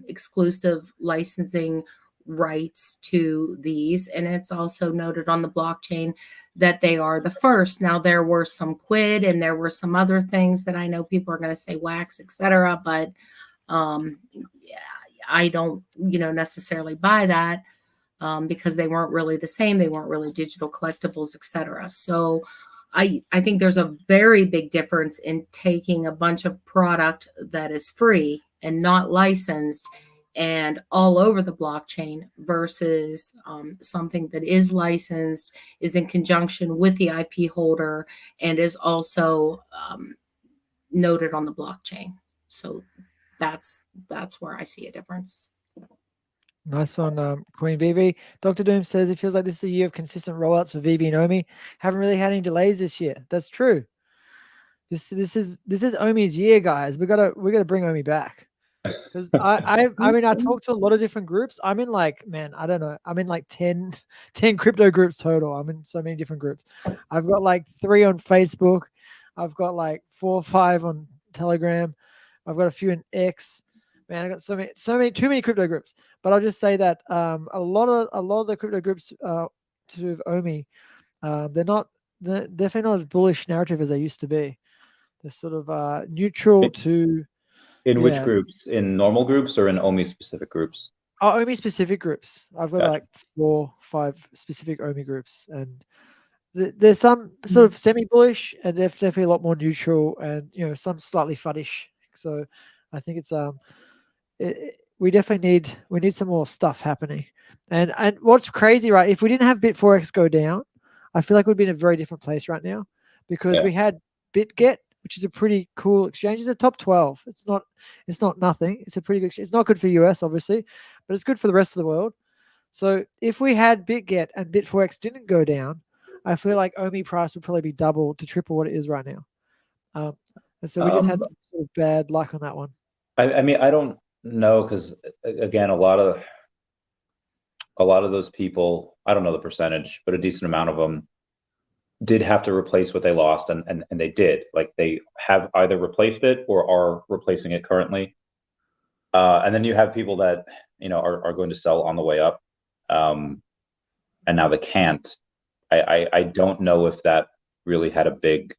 exclusive licensing rights to these, and it's also noted on the blockchain that they are the first. Now there were some quid and there were some other things that I know people are going to say wax, etc., but I don't necessarily buy that because they weren't really the same. They weren't really digital collectibles, etc. So I think there's a very big difference in taking a bunch of product that is free and not licensed and all over the blockchain versus something that is licensed, is in conjunction with the IP holder, and is also noted on the blockchain. So that's where I see a difference. Nice one, Queen VeVe. Dr. Doom says it feels like this is a year of consistent rollouts for VeVe and OMI. Haven't really had any delays this year. That's true. This is OMI's year, guys. We gotta bring OMI back. Because I talk to a lot of different groups. I'm in like 10 crypto groups total. I'm in so many different groups. I've got like 3 on Facebook. I've got like 4 or 5 on Telegram. I've got a few in X. Man, I got so many, too many crypto groups. But I'll just say that a lot of the crypto groups to do with OMI. They're definitely not as bullish narrative as they used to be. They're sort of neutral to. In which Yeah. groups? In normal groups or in OMI specific groups? OMI specific groups. I've got Gotcha. like 4, 5 specific OMI groups, and there's some sort of semi-bullish, and there's definitely a lot more neutral, and some slightly fuddish. So I think it's we definitely need some more stuff happening. And what's crazy, right? If we didn't have Bit4X go down, I feel like we'd be in a very different place right now, because Yeah. we had BitGet, which is a pretty cool exchange. It's a top 12. It's not nothing. It's a pretty good exchange. It's not good for US, obviously, but it's good for the rest of the world. So if we had BitGet and Bit4X didn't go down, I feel like OMI price would probably be double to triple what it is right now. And so we just had some sort of bad luck on that one. I mean, I don't know, because again, a lot of those people, I don't know the percentage, but a decent amount of them did have to replace what they lost, and they did. Like, they have either replaced it or are replacing it currently. And then you have people that are going to sell on the way up, and now they can't. I don't know if that really had a big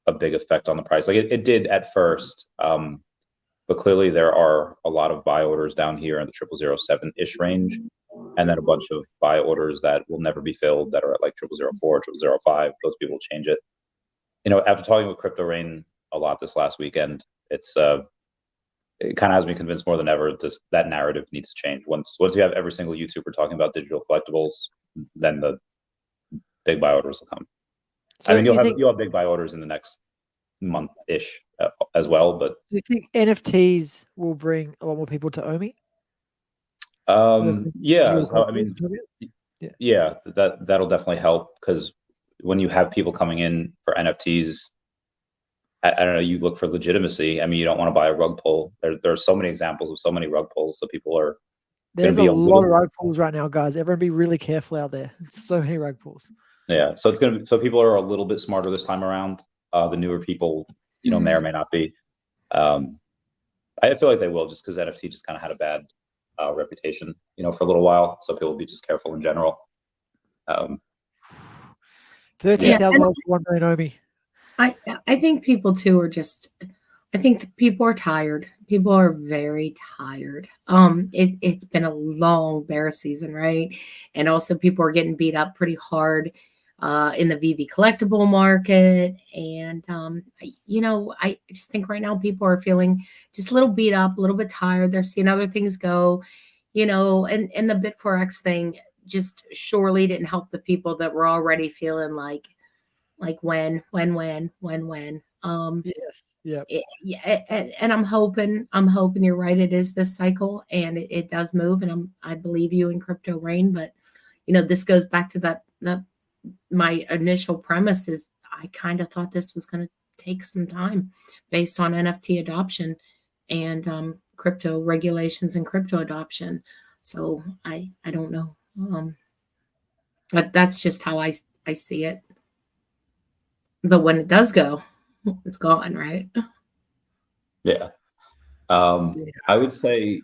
effect on the price. Like, it did at first, but clearly there are a lot of buy orders down here in the 0007-ish range, and then a bunch of buy orders that will never be filled that are at like 0004, 0005. Those people change it. After talking with Crypto Rain a lot this last weekend, it kind of has me convinced more than ever that narrative needs to change. Once you have every single YouTuber talking about digital collectibles, then the big buy orders will come. So I mean, you'll have big buy orders in the next month-ish as well. But do you think NFTs will bring a lot more people to OMI? Yeah. I mean, yeah, that'll definitely help, because when you have people coming in for NFTs, I don't know, you look for legitimacy. I mean, you don't want to buy a rug pull. There are so many examples of so many rug pulls, so people are. There's a lot of rug pulls right now, guys. Everyone be really careful out there. So many rug pulls. Yeah, so people are a little bit smarter this time around. The newer people, may or may not be. I feel like they will, just because NFT just kind of had a bad reputation, for a little while. So people will be just careful in general. $13,000 for 1 million OMI. I think people too are just. I think people are tired. People are very tired. It's been a long bear season, right? And also people are getting beat up pretty hard in the VeVe collectible market. And, I just think right now people are feeling just a little beat up, a little bit tired. They're seeing other things go, and the Bit4X thing just surely didn't help the people that were already feeling like when. Yes. Yeah. And I'm hoping you're right. It is this cycle, and it does move, and I believe you in Crypto Rain. But this goes back to that my initial premise is I kind of thought this was going to take some time based on NFT adoption and crypto regulations and crypto adoption. So I don't know, but that's just how I see it. But when it does go, it's gone, right? Yeah. I would say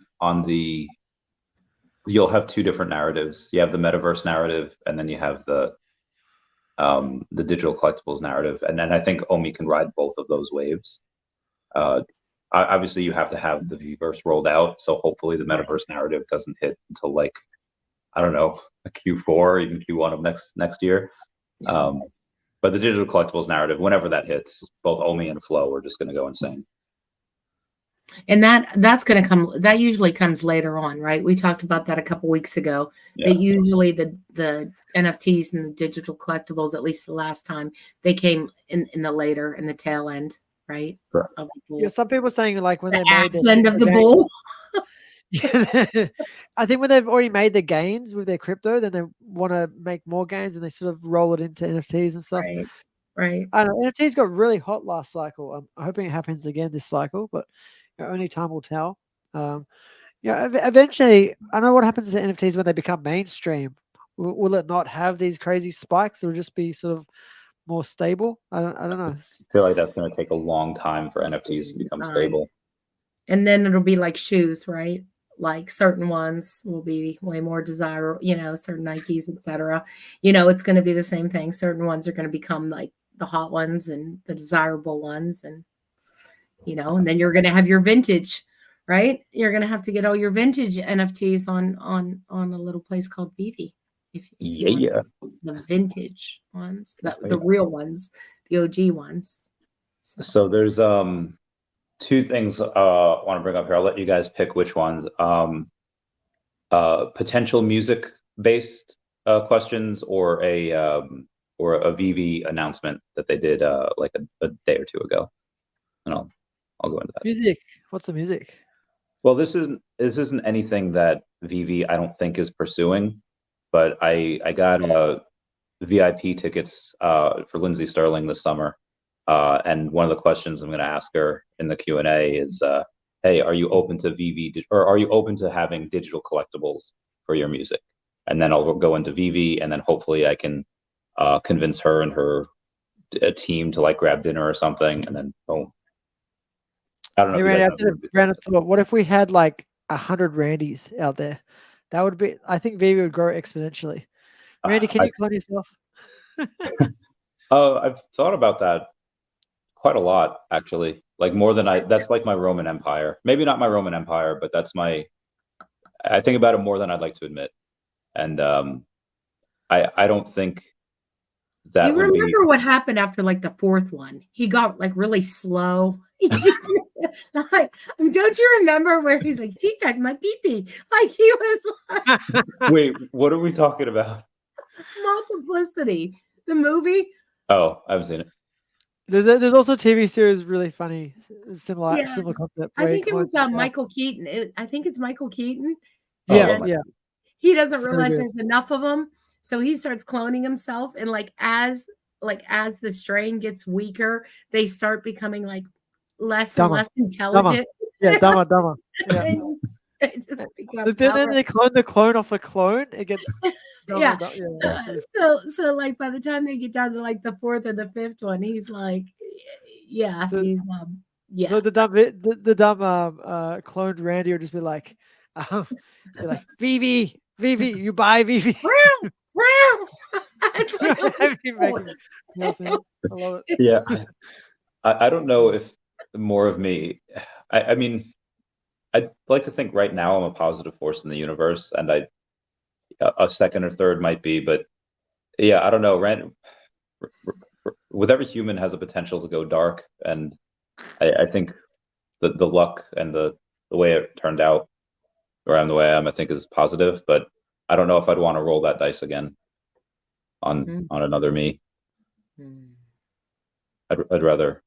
you'll have two different narratives. You have the metaverse narrative, and then you have the digital collectibles narrative. And then I think OMI can ride both of those waves. Obviously you have to have the VeVerse rolled out. So hopefully the metaverse narrative doesn't hit until like, I don't know, a Q4, even Q1 of next year. But the digital collectibles narrative, whenever that hits, both OMI and Flow are just going to go insane. And that's going to come. That usually comes later on, right? We talked about that a couple weeks ago. Yeah. That usually the NFTs and the digital collectibles, at least the last time, they came in the tail end, right? Correct. Of the bull. Yeah, some people saying like when they made the end of the bull. I think when they've already made the gains with their crypto, then they want to make more gains, and they sort of roll it into NFTs and stuff. Right. I don't know. NFTs got really hot last cycle. I'm hoping it happens again this cycle, but only time will tell. Eventually, I don't know what happens to NFTs when they become mainstream. Will it not have these crazy spikes, or just be sort of more stable? I don't know. I feel like that's going to take a long time for NFTs to become stable. And then it'll be like shoes, right? like certain ones will be way more desirable, certain Nikes, etc. It's going to be the same thing. Certain ones are going to become like the hot ones and the desirable ones. And, and then you're going to have your vintage, right? You're going to have to get all your vintage NFTs on a little place called VeVe. If you Yeah. want the vintage ones, the real ones, the OG ones. So there's two things I want to bring up here. I'll let you guys pick which ones. Potential music based questions or a VeVe announcement that they did like a day or two ago, and I'll go into that. Music. What's the music? Well, this isn't anything that VeVe I don't think is pursuing, but I got VIP tickets for Lindsey Sterling this summer. And one of the questions I'm going to ask her in the Q&A is, hey, are you open to VeVe, or are you open to having digital collectibles for your music? And then I'll go into VeVe, and then hopefully I can convince her and her team to like grab dinner or something, and then boom. I don't know. Hey, Randy, I said random thought. What if we had like 100 Randys out there? That would be. I think VeVe would grow exponentially. Randy, can you clone yourself? I've thought about that quite a lot, actually. Like more than that's like my Roman Empire. Maybe not my Roman Empire, but that's I think about it more than I'd like to admit. And I don't think that you remember what happened after like the fourth one? He got like really slow. Like, don't you remember where he's like, she touched my pee-pee? Like he was like, wait, what are we talking about? Multiplicity, the movie. Oh, I haven't seen it. There's also a TV series really funny, similar concept. I think it was Michael Keaton. I think it's Michael Keaton. Yeah. He doesn't realize there's enough of them, so he starts cloning himself. And as the strain gets weaker, they start becoming like less and less intelligent. Dumber. Yeah. Then they clone the clone off the clone. It gets yeah. So like by the time they get down to like the fourth or the fifth one, he's like, So the dumb cloned Randy would just be like, VeVe, you buy VeVe. I love it. Yeah, I don't know if more of me. I mean, I'd like to think right now I'm a positive force in the universe, and a second or third might be, but yeah, I don't know. With every human has a potential to go dark, and I think the luck and the way it turned out around the way I think is positive, but I don't know if I'd want to roll that dice again on another me. I'd rather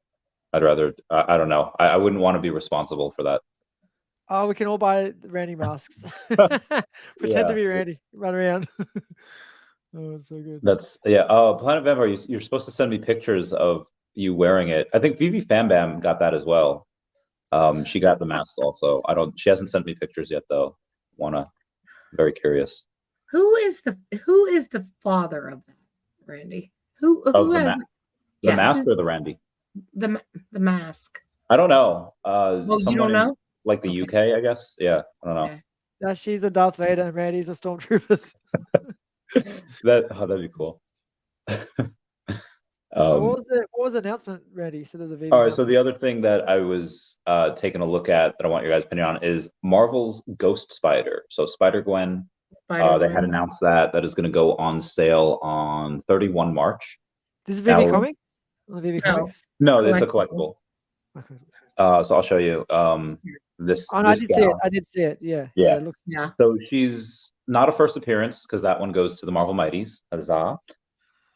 I don't know. I wouldn't want to be responsible for that. Oh, we can all buy Randy masks. Pretend to be Randy. Run around. Oh, it's so good. Planet Vampire, you're supposed to send me pictures of you wearing it. I think VeVe Fambam got that as well. She got the masks also. She hasn't sent me pictures yet though. Very curious. Who is the father of that, Randy? Who has the mask or the Randy? The mask. I don't know. You don't know? Like the UK, I guess. Yeah, I don't know. Okay. Yeah, she's a Darth Vader and Randy's a Stormtroopers. That'd be cool. What was the announcement, Randy? So there's a video. All right. So the other thing that I was taking a look at that I want your guys' opinion on is Marvel's Ghost Spider. So Spider-Gwen. They had announced that is going to go on sale on 31 March. This is VeVe Comics? VeVe Comics? No, it's a collectible. Okay. So I'll show you this. I did see it. Yeah. So she's not a first appearance because that one goes to the Marvel Mighties. Huzzah.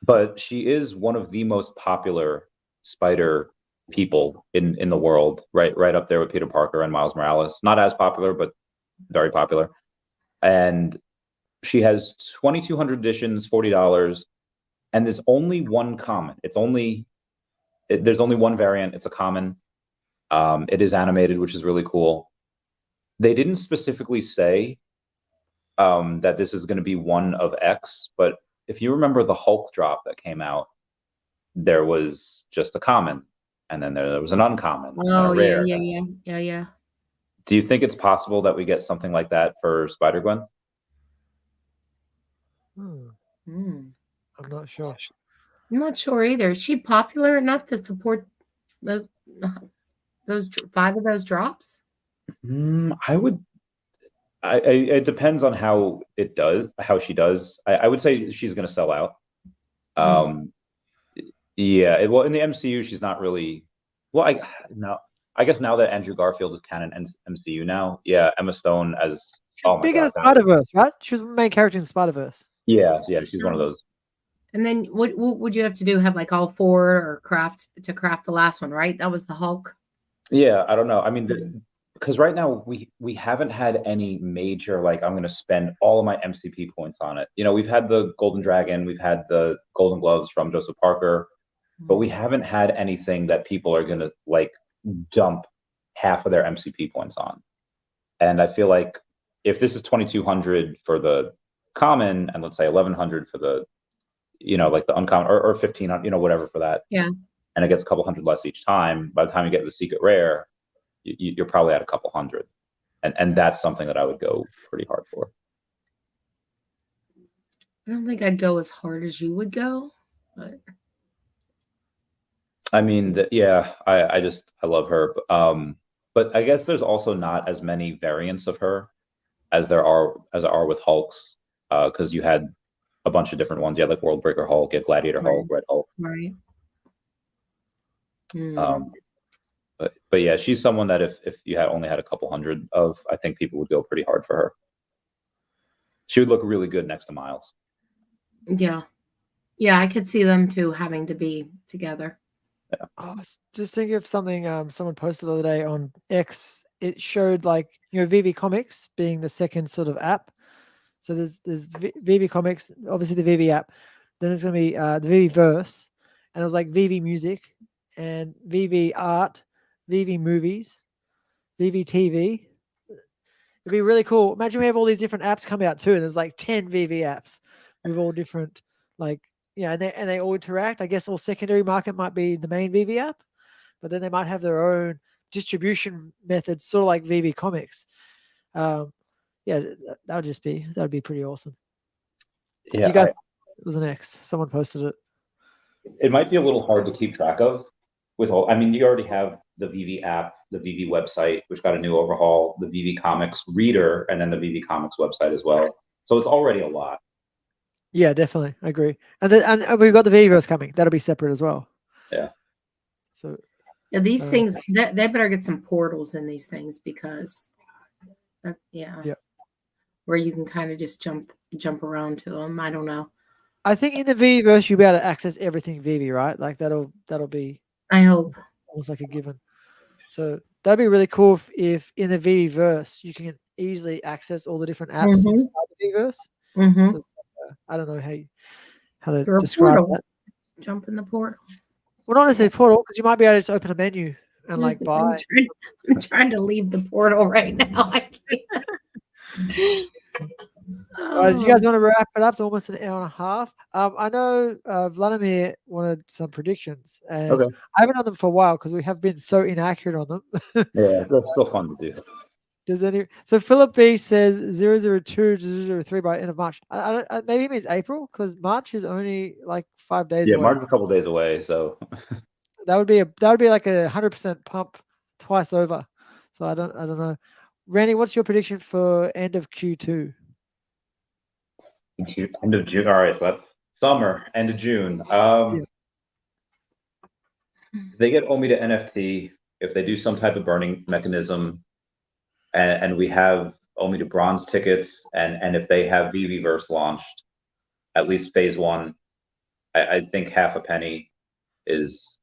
But she is one of the most popular Spider people in the world, right up there with Peter Parker and Miles Morales. Not as popular, but very popular. And she has 2,200 editions, $40, and there's only one common. There's only one variant. It's a common. It is animated, which is really cool. They didn't specifically say that this is going to be one of X, but if you remember the Hulk drop that came out, there was just a common, and then there was an uncommon. Oh, yeah. Do you think it's possible that we get something like that for Spider-Gwen? Hmm, Hmm. I'm not sure. I'm not sure either. Is she popular enough to support those 5 of those drops? I would. It depends on how she does. I would say she's going to sell out. Mm. Yeah. Well, in the MCU, she's not really. Well, I guess now that Andrew Garfield is canon MCU now, yeah, Emma Stone as. Oh my Bigger than God, Spider-Verse, right? She was the main character in Spider-Verse. yeah, she's one of those. And then what would you have to do? Have like all 4 or craft the last one, right? That was the Hulk. Yeah, I don't know. I mean, because right now we haven't had any major like I'm going to spend all of my MCP points on it. We've had the Golden Dragon, we've had the Golden Gloves from Joseph Parker, but we haven't had anything that people are going to like dump half of their MCP points on. And I feel like if this is 2,200 for the common and let's say 1,100 for the like the uncommon or 1,500, whatever for that. Yeah. And it gets a couple hundred less each time. By the time you get to the secret rare, you're probably at a couple hundred. And that's something that I would go pretty hard for. I don't think I'd go as hard as you would go, but I mean, I love her. But I guess there's also not as many variants of her as there are with Hulks, because you had a bunch of different ones. You had like World Breaker Hulk, you had Gladiator Hulk, Red Hulk. Right. But yeah, she's someone that if you had only had a couple hundred of, I think people would go pretty hard for her. She would look really good next to Miles. Yeah. Yeah, I could see them two having to be together. Yeah. I was just thinking of something someone posted the other day on X. It showed like, VeVe Comics being the second sort of app. So there's VeVe Comics, obviously the VeVe app. Then there's going to be the VeVe Verse. And it was like VeVe Music and VeVe Art, VeVe Movies, VeVe TV. It'd be really cool. Imagine we have all these different apps come out too. And there's like 10 VeVe apps with all different and they all interact. I guess all secondary market might be the main VeVe app, but then they might have their own distribution methods, sort of like VeVe Comics. That would be pretty awesome. Yeah, it was an X. Someone posted it. It might be a little hard to keep track of with all. I mean, you already have the VeVe app, the VeVe website, which got a new overhaul, the VeVe Comics reader, and then the VeVe Comics website as well. So it's already a lot. Yeah, definitely. I agree. And we've got the VeVeverse coming. That'll be separate as well. Yeah. So yeah, these things they better get some portals in these things because where you can kind of just jump around to them. I don't know. I think in the VeVeverse you'll be able to access everything VeVe, right? Like that'll be. I hope almost like a given. So that'd be really cool if in the VeVeverse you can easily access all the different apps inside the VeVeverse. Mm-hmm. So, I don't know how to describe that. Jump in the portal. Well, not necessarily portal, because you might be able to just open a menu and like buy. I'm trying to leave the portal right now. I can't. All right, do you guys want to wrap it up? It's almost an hour and a half. I know Vladimir wanted some predictions, and I haven't done them for a while because we have been so inaccurate on them. Yeah, that's still fun to do. So Philip B says 002 to 003 by end of March. Maybe it means April because March is only like 5 days away. Yeah, March is a couple days away, so that would be like a 100% pump twice over. So I don't know. Randy, what's your prediction for end of Q2? End of June. All right, so that's summer, end of June. If they get OMI to NFT, if they do some type of burning mechanism, and we have OMI to bronze tickets, and if they have VeVeverse launched, at least phase 1, I think half a penny is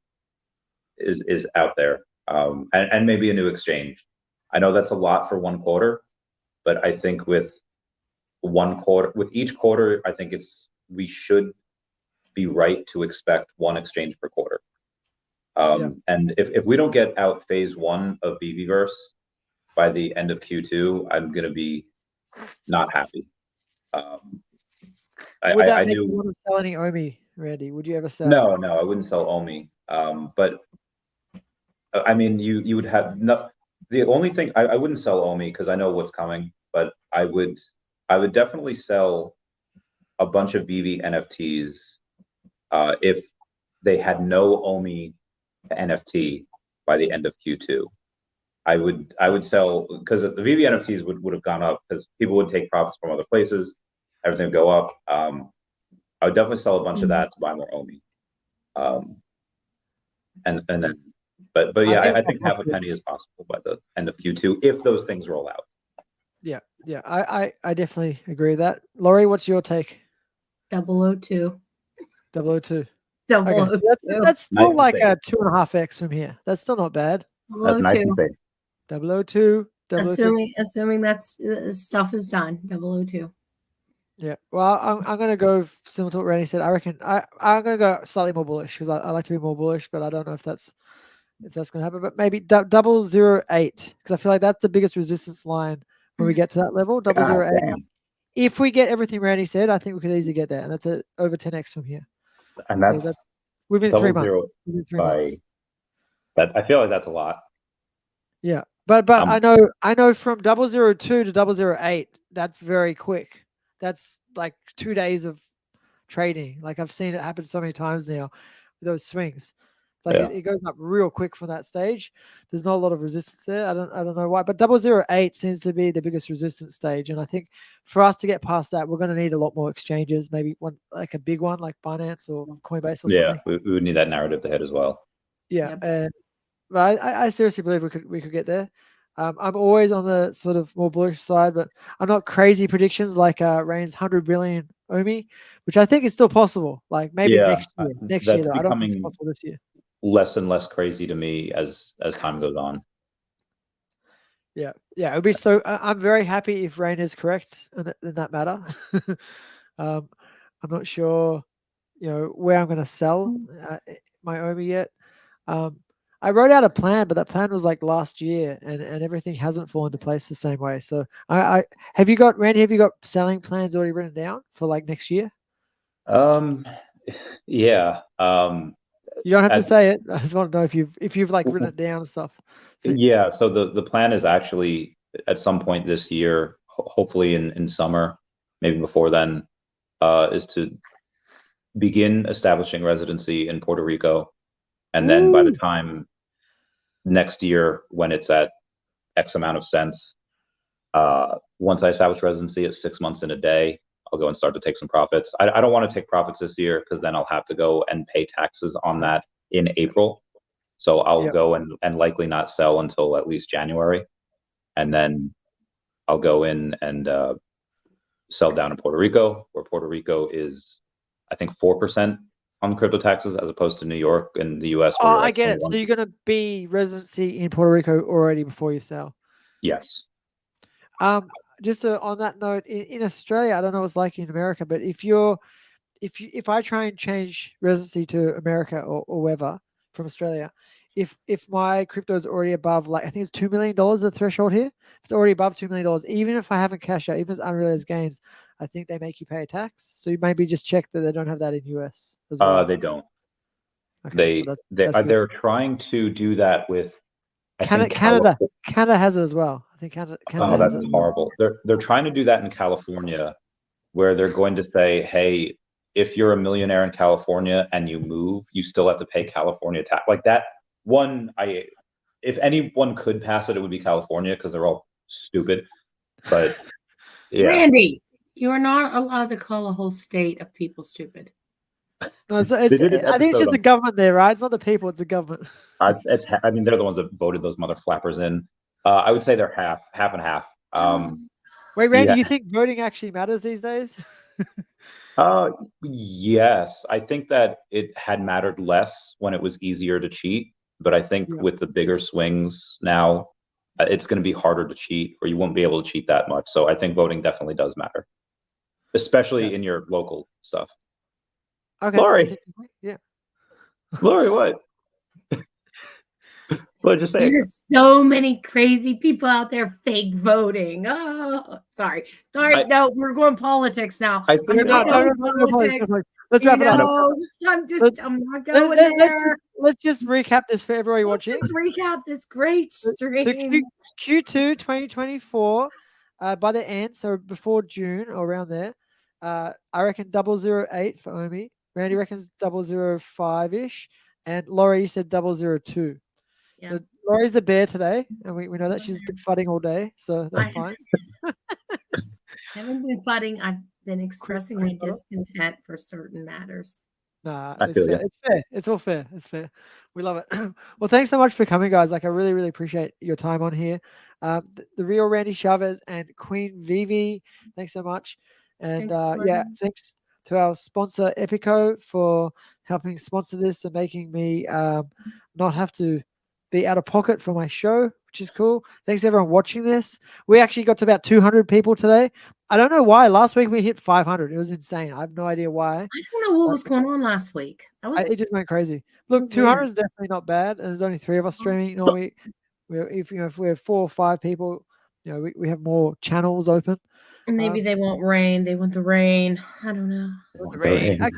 out there, and maybe a new exchange. I know that's a lot for 1 quarter, but I think with each quarter, I think we should be right to expect 1 exchange per quarter. And if we don't get out phase 1 of VeVeverse by the end of Q2, I'm going to be not happy. Would that make you want to sell any OMI, Randy? Would you ever sell? No, I wouldn't sell OMI. But I mean, you would have The only thing I wouldn't sell OMI because I know what's coming, but I would definitely sell a bunch of VeVe NFTs if they had no OMI NFT by the end of Q2. I would sell because the VeVe NFTs would have gone up because people would take profits from other places, everything would go up. I would definitely sell a bunch of that to buy more OMI. And then but yeah, I think half a penny is possible by the end of Q2 if those things roll out. Yeah, I definitely agree with that. Laurie, what's your take? 002. 002. 002. Okay, that's still like a 2.5x from here. That's still not bad. That's nice and safe. 002. Assuming that's stuff is done. 002. Yeah. Well, I'm gonna go similar to what Randy said. I reckon I'm gonna go slightly more bullish because I like to be more bullish, but I don't know if that's gonna happen. But maybe 008 because I feel like that's the biggest resistance line when we get to that level. 008. Damn. If we get everything Randy said, I think we could easily get there, and that's over 10x from here. And that's within 3 months. Within 3 months. I feel like that's a lot. Yeah, but I know from 002 to 008, that's very quick. That's like 2 days of trading. Like I've seen it happen so many times now with those swings. It's like it goes up real quick from that stage. There's not a lot of resistance there. I don't know why, but 008 seems to be the biggest resistance stage. And I think for us to get past that, we're going to need a lot more exchanges. Maybe one like a big one like Binance or Coinbase or something. Yeah, we would need that narrative to hit as well. Yeah, but I seriously believe we could get there. I'm always on the sort of more bullish side, but I'm not crazy predictions like Rain's 100 billion OMI, which I think is still possible. Like maybe next year. Next year, though. I don't think it's possible this year. Less and less crazy to me as time goes on. Yeah, it would be so. I'm very happy if Rain is correct in that matter. I'm not sure, where I'm going to sell my OMI yet. I wrote out a plan, but that plan was like last year, and everything hasn't fallen into place the same way. So, Randy? Have you got selling plans already written down for like next year? Yeah. You don't have to say it. I just want to know if you've like written it down and stuff. So, yeah. So the plan is actually at some point this year, hopefully in summer, maybe before then, is to begin establishing residency in Puerto Rico, and then by the time next year, when it's at X amount of cents, once I establish residency at 6 months in a day, I'll go and start to take some profits. I don't want to take profits this year because then I'll have to go and pay taxes on that in April. So I'll go and likely not sell until at least January. And then I'll go in and sell down in Puerto Rico, where Puerto Rico is, I think, 4% on crypto taxes as opposed to New York and the US. Oh, I get it. So you're going to be residency in Puerto Rico already before you sell? Yes. Just on that note, in Australia, I don't know what it's like in America, but if I try and change residency to America or wherever from Australia, if my crypto is already above, like I think it's $2 million the threshold here, if it's already above $2 million, even if I haven't cashed out, even if it's unrealized gains, I think they make you pay a tax. So you maybe just check that they don't have that in US as well. They don't. Okay, they're trying to do that with Canada has it as well. I think Canada that's has it. horrible. They're trying to do that in California, where they're going to say, hey, if you're a millionaire in California and you move, you still have to pay California tax. Like that one, if anyone could pass it, it would be California because they're all stupid. But yeah. Randy, you are not allowed to call a whole state of people stupid. No, I think it's just the government there, right? It's not the people; it's the government. I mean, they're the ones that voted those mother flappers in. I would say they're half and half. Wait, Randy, you think voting actually matters these days? Yes, I think that it had mattered less when it was easier to cheat, but I think with the bigger swings now, it's going to be harder to cheat, or you won't be able to cheat that much. So I think voting definitely does matter, especially in your local stuff. Okay, Laurie. Yeah. Laurie, what? What did you say? There's so many crazy people out there fake voting. Oh, sorry. No, we're going politics now. I think No, let's wrap it up. I'm not going there. Let's just recap this for everybody Let's watching. just recap this great So stream. Q2 2024, by the end, so before June or around there, I reckon 008 for OMI. Randy reckons 005 ish, and Laurie, you said 002. Yeah. So Laurie's the bear today, and we know that she's been fighting all day, so that's fine. I haven't been fighting. I've been expressing my discontent for certain matters. Nah, I it's feel fair. ya. It's fair. It's all fair. It's fair. We love it. Well, thanks so much for coming, guys. Like, I really, really appreciate your time on here. The real Randy Chavez and Queen VeVe, thanks so much. And Thanks, yeah, Lauren. thanks to our sponsor Epico for helping sponsor this and making me not have to be out of pocket for my show, which is cool. Thanks everyone watching this. We actually got to about 200 people today. I don't know why. Last week we hit 500. It was insane. I have no idea why. I don't know what was going on last week. It just went crazy. Look, was 200 weird. is definitely not bad, and there's only 3 of us streaming. Normally, if we have 4 or 5 people, we have more channels open. Maybe they want rain. They want the rain. I don't know. The rain. I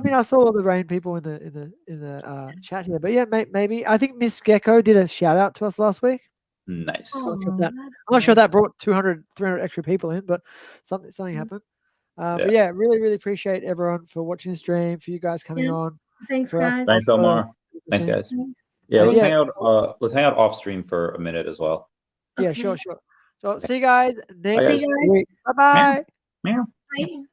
mean, I saw all the rain people in the chat here, but yeah, maybe I think Miss Gecko did a shout out to us last week. Nice. Oh, I'm not sure that brought 200, 300 extra people in, but something happened. But yeah, really, really appreciate everyone for watching the stream, for you guys coming on. Thanks, for our guys. Thanks, Omar. Thanks, guys. Yeah, let's hang out. Let's hang out off stream for a minute as well. Yeah, Okay. sure. So see you guys next guys. week. Bye-bye. Meow. Bye.